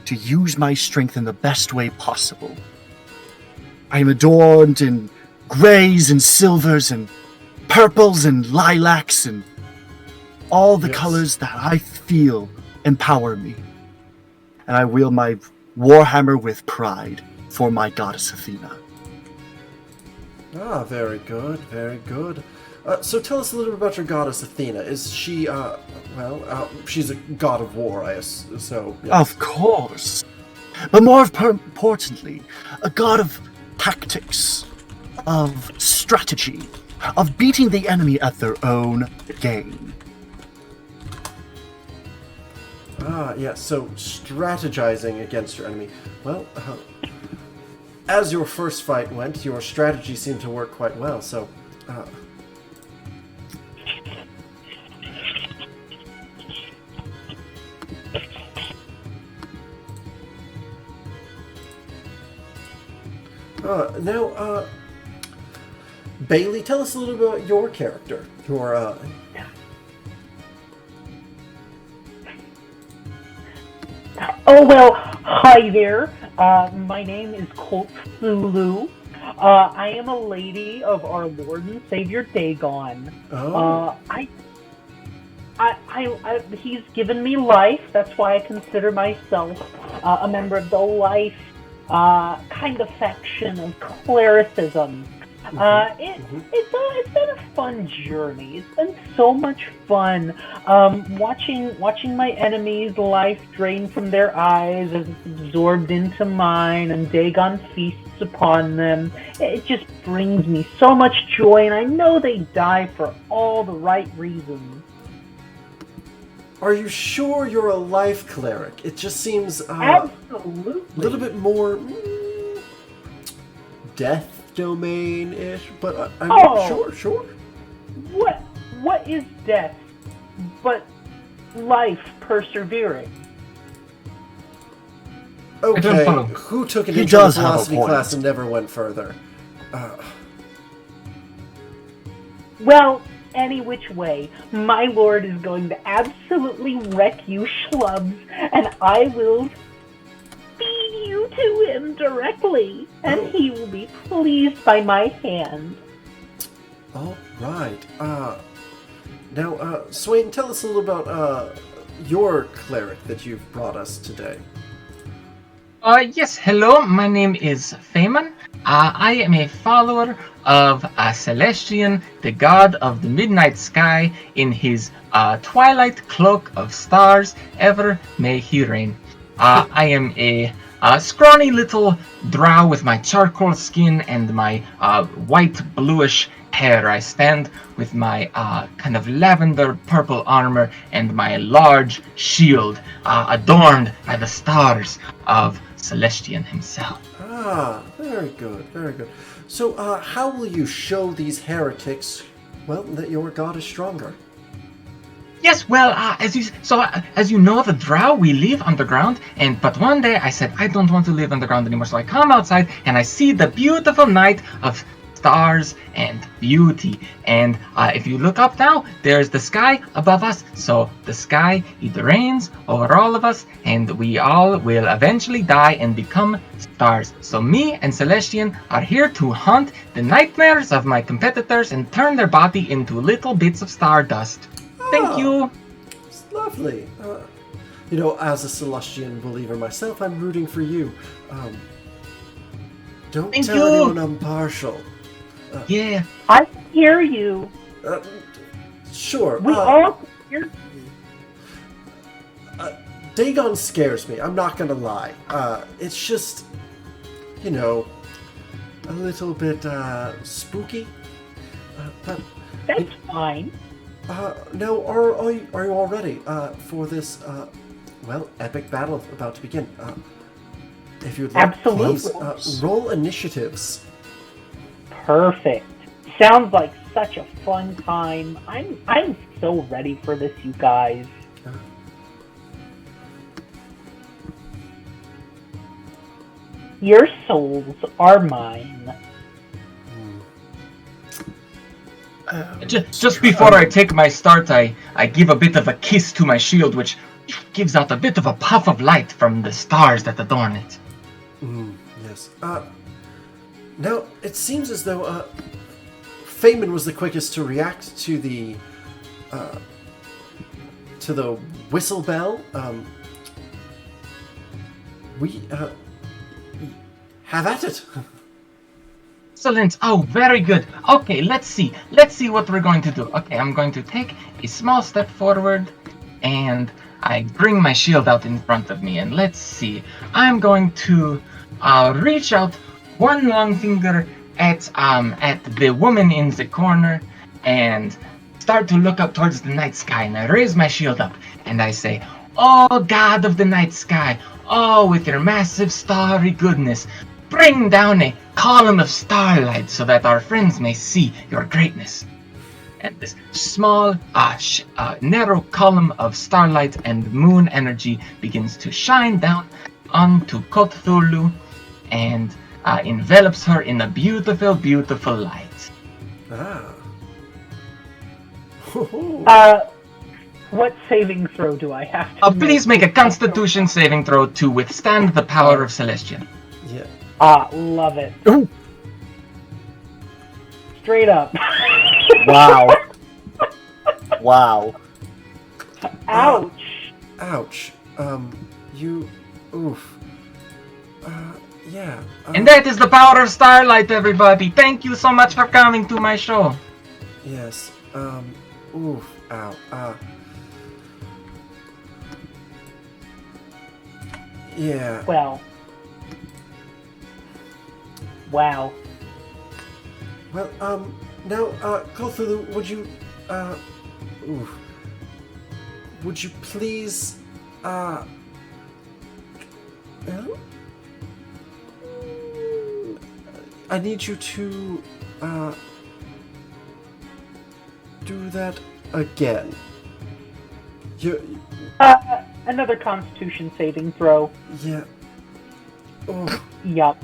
to use my strength in the best way possible. I am adorned in grays and silvers and purples and lilacs and all the colors that I feel empower me. And I wield my warhammer with pride for my goddess Athena. Ah, very good, very good. So tell us a little bit about your goddess Athena. Is she, she's a god of war, I assume, so... Yes. Of course. But more importantly, a god of tactics, of strategy, of beating the enemy at their own game. Ah, yes, so strategizing against your enemy. Well, as your first fight went, your strategy seemed to work quite well, so... Bailey, tell us a little bit about your character. Your Oh, well, hi there. My name is Colt Thulu. I am a lady of our Lord and Savior Dagon. Oh. He's given me life. That's why I consider myself a member of the life kind of faction of clericism. It's been a fun journey. It's been so much fun watching my enemies' life drain from their eyes as it's absorbed into mine, and Dagon feasts upon them. It just brings me so much joy, and I know they die for all the right reasons. Are you sure you're a life cleric? It just seems Absolutely. a little bit more death domain-ish, but I mean, sure. What is death but life persevering? Okay, who took an He intro does have a philosophy point. class and never went further? Well, any which way, my lord is going to absolutely wreck you schlubs, and I will feed you to him directly, and he will be pleased by my hand. All right. Now, Swain, tell us a little about your cleric that you've brought us today. Yes, hello, my name is Feynman. I am a follower of Celestian, the god of the midnight sky, in his twilight cloak of stars, ever may he reign. I am a scrawny little drow with my charcoal skin and my white bluish hair. I stand with my kind of lavender purple armor and my large shield adorned by the stars of Celestian himself. Ah, very good, very good. So, how will you show these heretics, well, that your god is stronger? Yes, well, as you know, the drow, we live underground, but one day I said I don't want to live underground anymore, so I come outside and I see the beautiful night of stars and beauty, and if you look up now, there's the sky above us, so the sky, it reigns over all of us, and we all will eventually die and become stars. So me and Celestian are here to hunt the nightmares of my competitors and turn their body into little bits of stardust. Thank you. It's lovely. You know, as a Celestian believer myself, I'm rooting for you. Don't Thank tell you. anyone I'm partial. Yeah. I hear you. Sure. We all hear Dagon scares me. I'm not gonna lie. It's just, you know, a little bit spooky. But That's fine. now, are you all ready for this epic battle about to begin? If you'd like, Absolutely. please roll initiatives. Perfect. Sounds like such a fun time. I'm so ready for this, you guys. Your souls are mine. Just before I take my start, I give a bit of a kiss to my shield, which gives out a bit of a puff of light from the stars that adorn it. Yes. Now, it seems as though Feynman was the quickest to react to the whistle bell. We have at it. Excellent. Oh, very good. Okay, let's see. Let's see what we're going to do. Okay, I'm going to take a small step forward, and I bring my shield out in front of me, and let's see. I'm going to reach out one long finger at the woman in the corner, and start to look up towards the night sky, and I raise my shield up, and I say, "Oh, God of the night sky, oh, with your massive starry goodness, bring down a column of starlight so that our friends may see your greatness." And this small, narrow column of starlight and moon energy begins to shine down onto Cthulhu and envelops her in a beautiful, beautiful light. Ah. What saving throw do I have to Please make a Constitution saving throw to withstand the power of Celestian. Yeah. Love it. Ooh. Straight up. Wow. Wow. Ouch. Ouch. You. Oof. Yeah. And that is the power of Starlight, everybody. Thank you so much for coming to my show. Yes. Oof. Ow. Yeah. Well. Wow. Well, now, Cthulhu, would you, would you please, well, I need you to, do that again. Another Constitution saving throw. Yeah. Oh. Yup.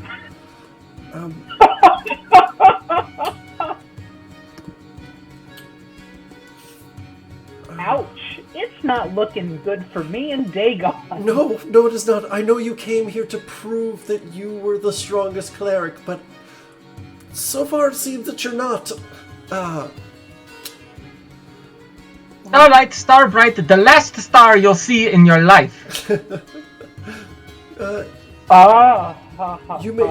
Ouch! It's not looking good for me and Dagon. No, it is not. I know you came here to prove that you were the strongest cleric, but so far it seems that you're not. Starlight, star bright, the last star you'll see in your life. You may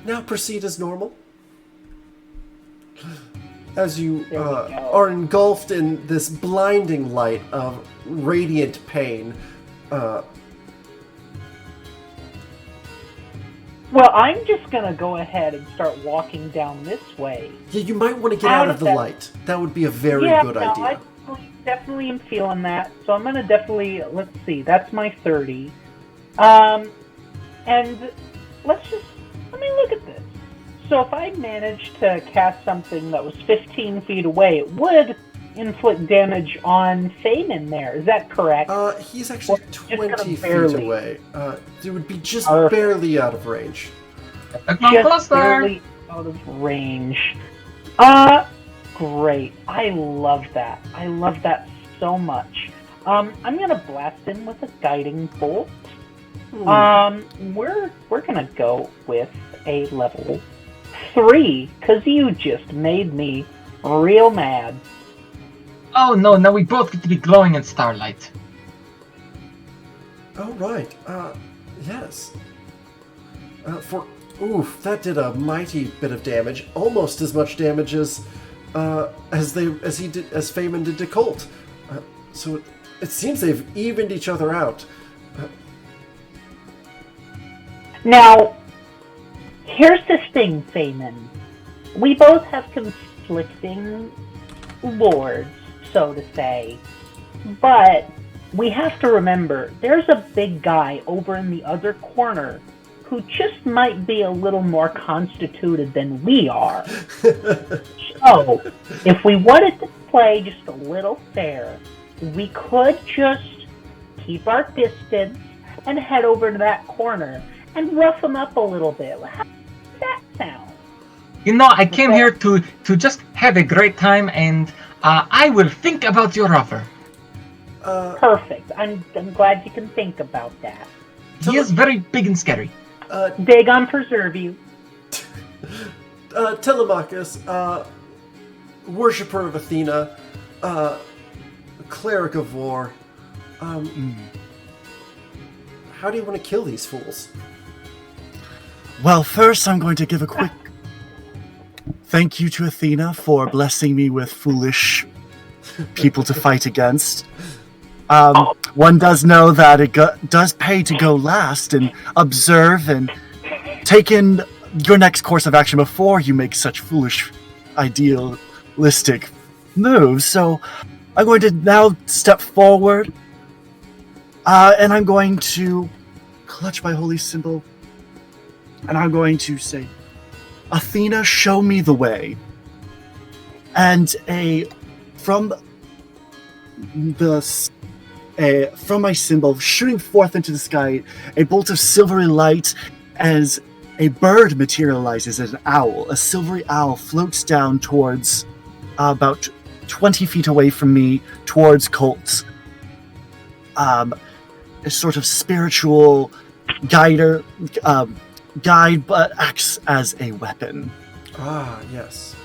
now proceed as normal. As you are engulfed in this blinding light of radiant pain. Well, I'm just gonna go ahead and start walking down this way. Yeah, you might want to get out of the light. That would be a very good idea. I definitely am feeling that. So I'm gonna definitely, let's see, that's my 30. And let me look at this. So if I managed to cast something that was 15 feet away, it would inflict damage on Feynman there. Is that correct? He's actually 20 feet away. It would be just barely out of range. Just barely out of range. Great. I love that. I love that so much. I'm gonna blast him with a guiding bolt. We're gonna go with a level 3, because you just made me real mad. Oh no, now we both get to be glowing in starlight. Oh, right. Yes. That did a mighty bit of damage. Almost as much damage as Feynman did to Colt. So it seems they've evened each other out. Now, here's the thing, Feynman. We both have conflicting lords, so to say. But we have to remember, there's a big guy over in the other corner who just might be a little more constituted than we are. So, if we wanted to play just a little fair, we could just keep our distance and head over to that corner and rough him up a little bit. How does that sound? You know, I came here to just have a great time, and I will think about your offer. Perfect. I'm glad you can think about that. He is very big and scary. Dagon preserve you. Telemachus, worshipper of Athena, cleric of war. How do you want to kill these fools? Well, first I'm going to give a quick thank you to Athena for blessing me with foolish people to fight against. One does know that it does pay to go last and observe and take in your next course of action before you make such foolish, idealistic moves. So I'm going to now step forward, and I'm going to clutch my holy symbol, and I'm going to say, Athena, show me the way. And from my symbol, shooting forth into the sky, a bolt of silvery light as a bird materializes as an owl. A silvery owl floats down towards about 20 feet away from me towards Colt. A sort of spiritual guide, but acts as a weapon. Ah, yes.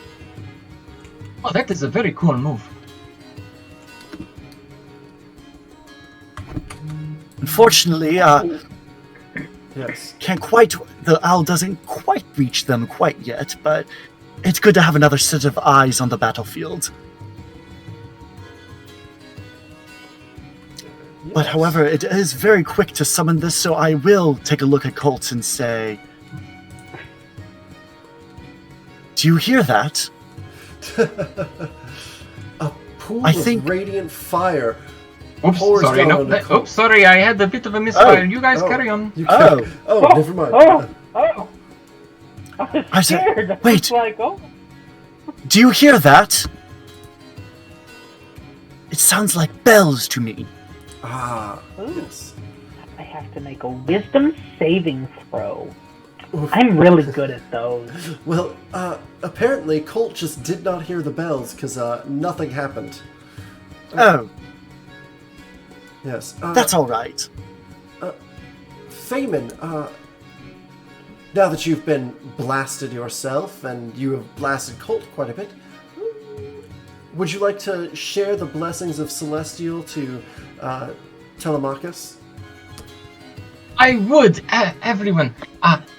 Oh, that is a very cool move. Unfortunately, Yes. the owl doesn't quite reach them quite yet, but it's good to have another set of eyes on the battlefield. But Yes. however, it is very quick to summon this, so I will take a look at Colt and say, do you hear that? A pool I of think- radiant fire. Oops, Pours sorry, down no, on the oops, Colt. sorry, I had a bit of a misfire. Oh. You guys Oh. carry on. You Oh. can- oh, never mind. Oh! I was I said- scared. I wait. was like, oh. Do you hear that? It sounds like bells to me. Ah, Ooh. yes. I have to make a wisdom saving throw. Oof. I'm really good at those. Well, apparently Colt just did not hear the bells because nothing happened. Oh, Yes. that's all right. Feynman, now that you've been blasted yourself and you have blasted Colt quite a bit, would you like to share the blessings of Celestial to Telemachus? I would, everyone.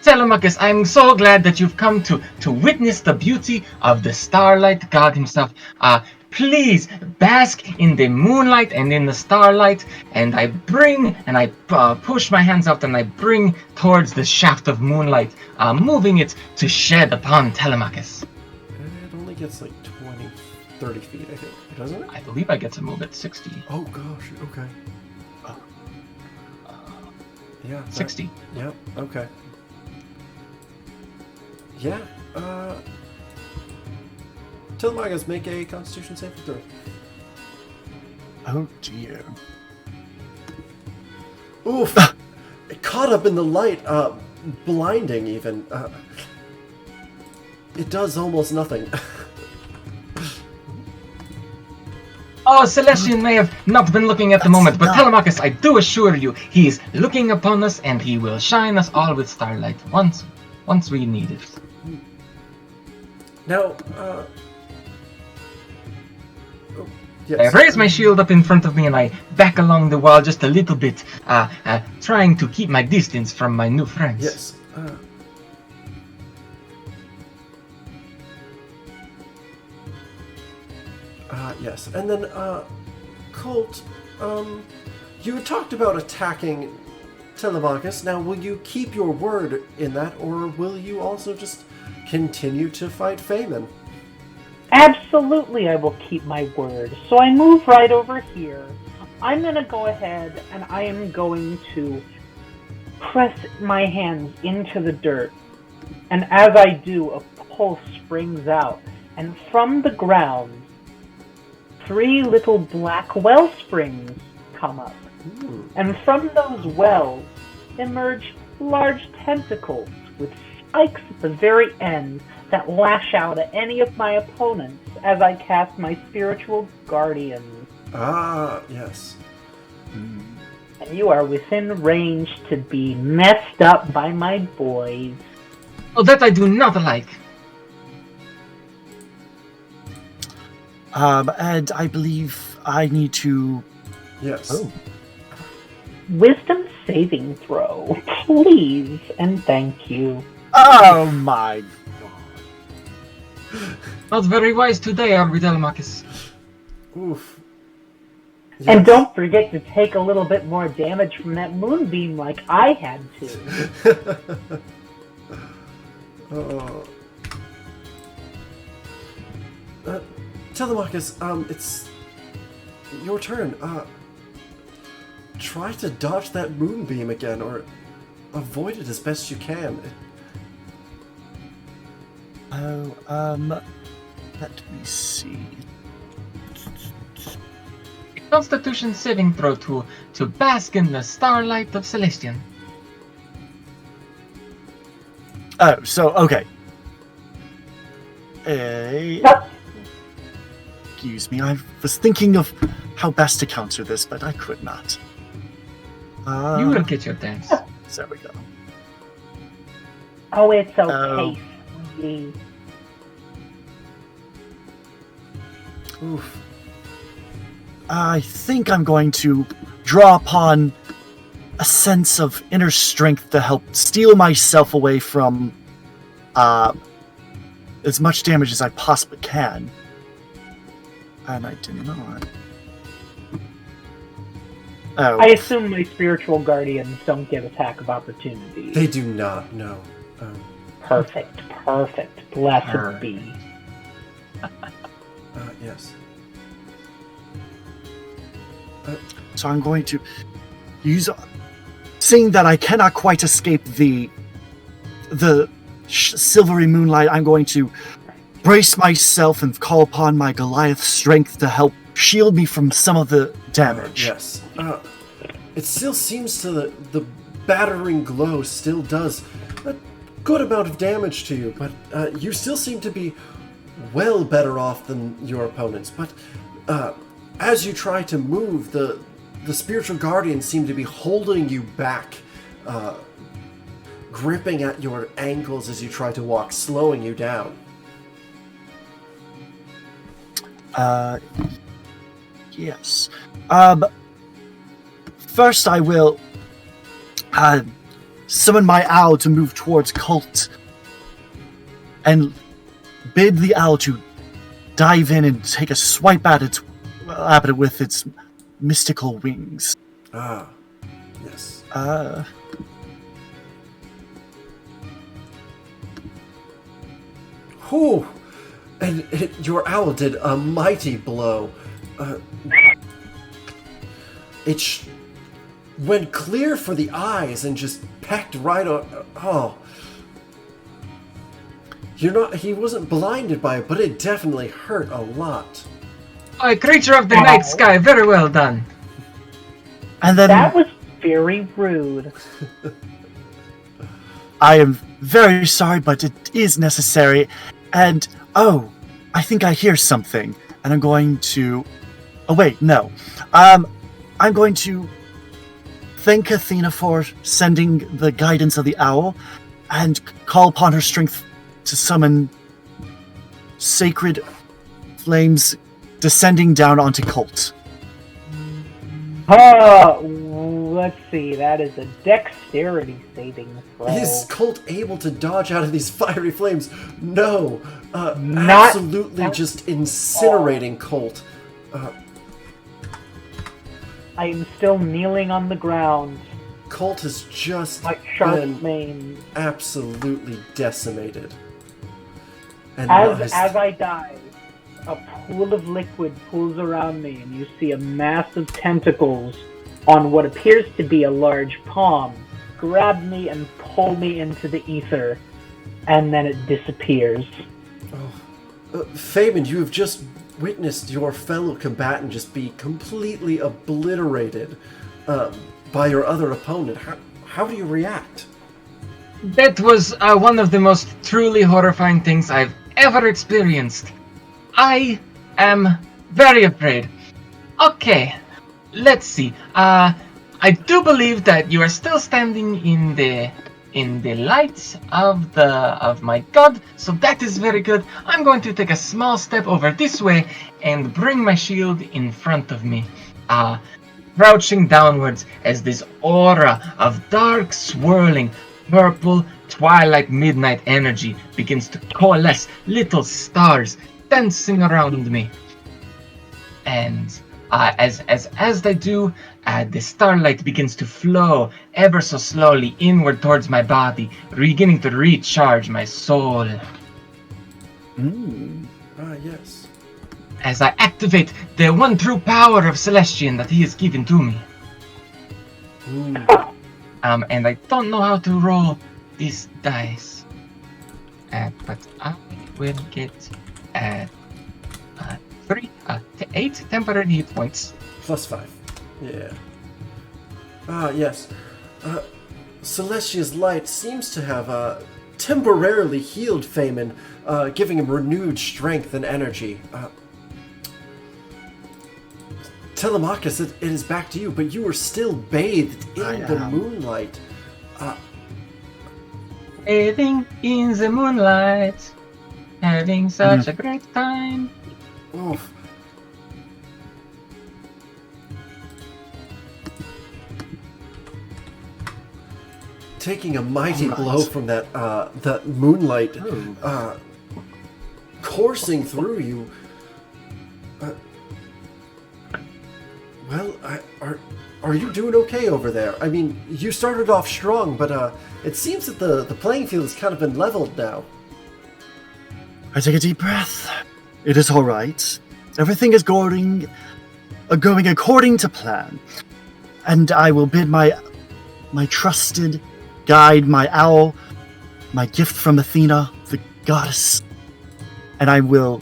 Telemachus, I'm so glad that you've come to witness the beauty of the starlight god himself. Please bask in the moonlight and in the starlight, and I push my hands out and I bring towards the shaft of moonlight, moving it to shed upon Telemachus. It only gets like 20, 30 feet, I think, doesn't it? I believe I get to move at 60. Oh gosh, okay. Yeah. that- 60. Yeah, okay. Yeah, Telemachus, make a Constitution saving throw. Oh dear. Oof! It caught up in the light, blinding even. It does almost nothing. Oh, Celestian may have not been looking at the moment, but Telemachus, I do assure you, he is looking upon us and he will shine us all with starlight once we need it. Now, yes. I raise my shield up in front of me and I back along the wall just a little bit, trying to keep my distance from my new friends. Yes. Yes. And then, Colt, you had talked about attacking Telemachus. Now, will you keep your word in that, or will you also just continue to fight Feynman? Absolutely, I will keep my word. So I move right over here. I'm going to go ahead and I am going to press my hands into the dirt. And as I do, a pulse springs out. And from the ground, 3 little black well springs come up. Ooh. And from those wells emerge large tentacles with spikes at the very end that lash out at any of my opponents as I cast my spiritual guardian. Ah, yes. And you are within range to be messed up by my boys. Oh, that I do not like. And I believe I need to... Yes. Oh. Wisdom saving throw, please, and thank you. Oh my... Not very wise today, are we, Telemachus? Oof. And Yes. don't forget to take a little bit more damage from that moonbeam like I had to. Oh. Telemachus, it's your turn. Try to dodge that moonbeam again, or avoid it as best you can. Let me see. Constitution saving throw to bask in the starlight of Celestian. Oh, so, okay. Excuse me, I was thinking of how best to counter this, but I could not. You will get your dance. There we go. Oh, it's okay, Oh. sweetie. Oof. I think I'm going to draw upon a sense of inner strength to help steel myself away from as much damage as I possibly can. And I did not. Oh. I assume my spiritual guardians don't get attack of opportunity. They do not, no. Perfect. Blessed Alright. be. Yes. So I'm going to use, seeing that I cannot quite escape the silvery moonlight, I'm going to brace myself and call upon my Goliath strength to help shield me from some of the damage. Yes. It still seems to the battering glow still does a good amount of damage to you, but you still seem to be well better off than your opponents. But as you try to move, the spiritual guardians seem to be holding you back, gripping at your ankles as you try to walk, slowing you down. Yes. First I will summon my owl to move towards Colt and bid the owl to dive in and take a swipe at it with its mystical wings. Ah, yes. Whew! And your owl did a mighty blow. It went clear for the eyes and just pecked right on. Oh. He wasn't blinded by it, but it definitely hurt a lot. Oh, creature of the night sky, very well done. And then That was very rude. I am very sorry, but it is necessary. And, oh, I think I hear something. And I'm going to... Oh, wait, no. I'm going to thank Athena for sending the guidance of the owl and call upon her strength to summon sacred flames descending down onto Colt. Let's see. That is a dexterity saving throw. Is Colt able to dodge out of these fiery flames? No. Not Absolutely just incinerating Colt. I am still kneeling on the ground. Colt has just My sharp been mane. absolutely decimated. And As I die, a pool of liquid pools around me, and you see a mass of tentacles on what appears to be a large palm grab me and pull me into the ether, and then it disappears. Fabian, you have just witnessed your fellow combatant just be completely obliterated by your other opponent. How do you react? That was one of the most truly horrifying things I've ever experienced. I am very afraid. Okay, let's see. I do believe that you are still standing in the light of my god, so that is very good. I'm going to take a small step over this way and bring my shield in front of me, crouching downwards as this aura of dark, swirling, purple, twilight midnight energy begins to coalesce, little stars dancing around me. And as they do, the starlight begins to flow ever so slowly inward towards my body, beginning to recharge my soul. Yes. As I activate the one true power of Celestian that he has given to me. And I don't know how to roll these dice. But I will get 8 temporary hit points. +5. Yeah. Yes. Celestia's light seems to have temporarily healed Feynman, giving him renewed strength and energy. Telemachus, it is back to you, but you are still bathed in the moonlight. Bathing in the moonlight, having such a great time. Oof. Taking a mighty blow from that moonlight coursing through you. Well, are you doing okay over there? I mean, you started off strong, but it seems that the playing field has kind of been leveled now. I take a deep breath. It is all right. Everything is going according to plan, and I will bid my trusted guide, my owl, my gift from Athena, the goddess, and I will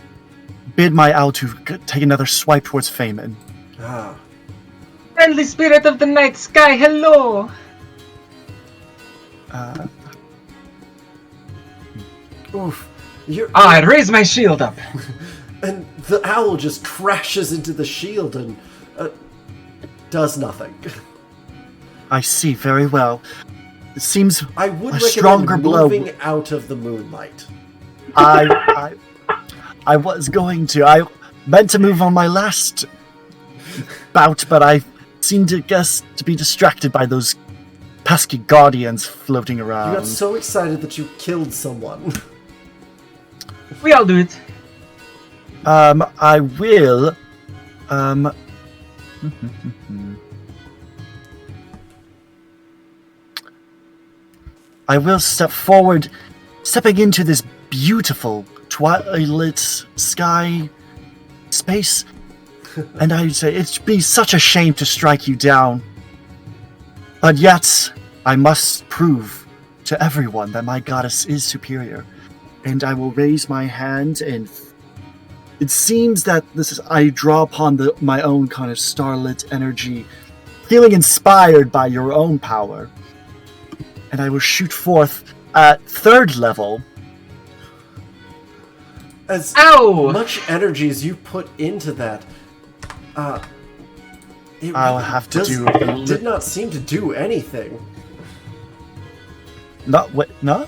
bid my owl to take another swipe towards Feynman. Ah. Friendly spirit of the night sky, hello! Oof. I raise my shield up. And the owl just crashes into the shield and does nothing. I see very well. It seems I would a recommend stronger blow. moving out of the moonlight. I was going to. I meant to move on my last bout, but I seemed to be distracted by those pesky guardians floating around. You got so excited that you killed someone. We all do it. I will. I will step forward, stepping into this beautiful twilight sky space, and I would say it'd be such a shame to strike you down. But yet, I must prove to everyone that my goddess is superior. And I will raise my hand, and it seems that I draw upon my own kind of starlit energy, feeling inspired by your own power. And I will shoot forth at 3rd level. As Ow! much energy as you put into that, it I'll have to do did not seem to do anything. No?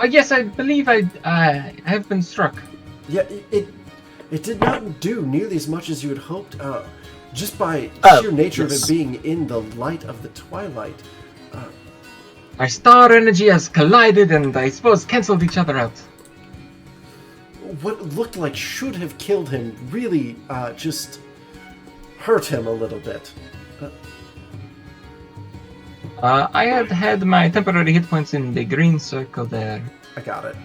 Yes, I believe I have been struck. Yeah, it did not do nearly as much as you had hoped. Just by sheer nature of it being in the light of the twilight. My star energy has collided and I suppose cancelled each other out. What looked like should have killed him really just hurt him a little bit. I had my temporary hit points in the green circle there. I got it.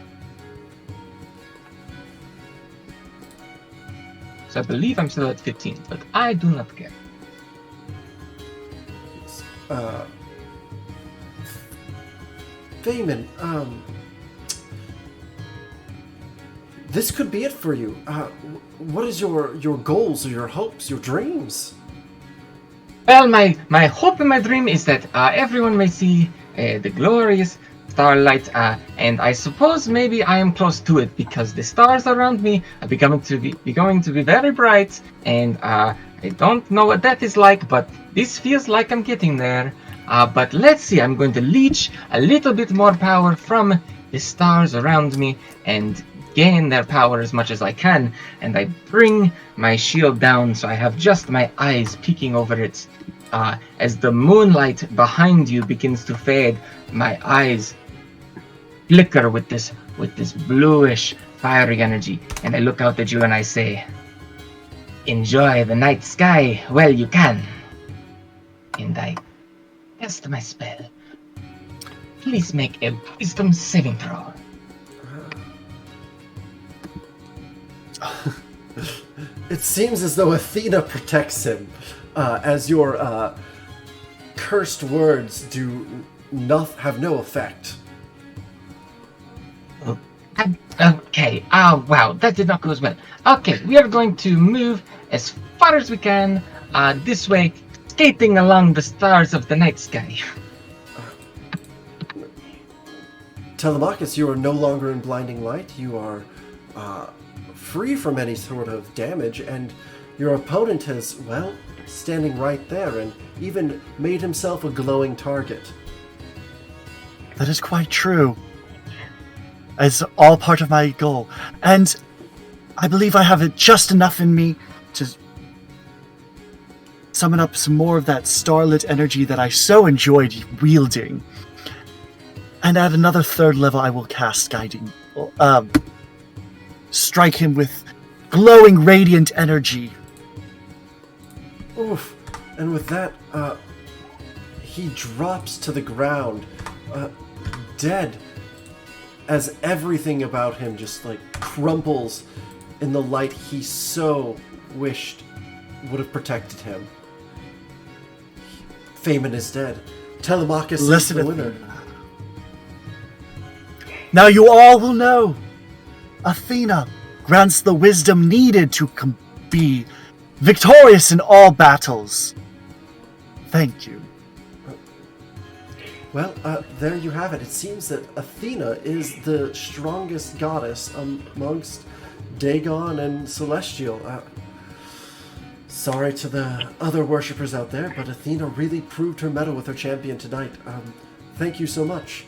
So I believe I'm still at 15, but I do not care. Feynman, this could be it for you. What is your goals or your hopes, your dreams? Well, my hope and my dream is that everyone may see the glorious starlight, and I suppose maybe I am close to it because the stars around me are going to be very bright, and I don't know what that is like, but this feels like I'm getting there. But let's see, I'm going to leech a little bit more power from the stars around me and gain their power as much as I can, and I bring my shield down so I have just my eyes peeking over it. As the moonlight behind you begins to fade, my eyes flicker with this bluish fiery energy, and I look out at you and I say, enjoy the night sky while you can. And I cast my spell. Please make a wisdom saving throw. It seems as though Athena protects him, as your cursed words have no effect. Okay, wow, that did not go as well. Okay, we are going to move as far as we can, this way, skating along the stars of the night sky. Telemachus, you are no longer in blinding light. You are free from any sort of damage, and your opponent has, well, standing right there and even made himself a glowing target. That is quite true. It's all part of my goal. And I believe I have it just enough in me to summon up some more of that starlit energy that I so enjoyed wielding. And at another 3rd level, I will cast Guiding. Strike him with glowing radiant energy. Oof. And with that, he drops to the ground, dead, as everything about him just like crumples in the light he so wished would have protected him. Phaemon is dead. Telemachus is the winner. Now you all will know. Athena grants the wisdom needed to be victorious in all battles. Thank you. Well, there you have it. It seems that Athena is the strongest goddess amongst Dagon and Celestial. Sorry to the other worshippers out there, but Athena really proved her mettle with her champion tonight. Thank you so much.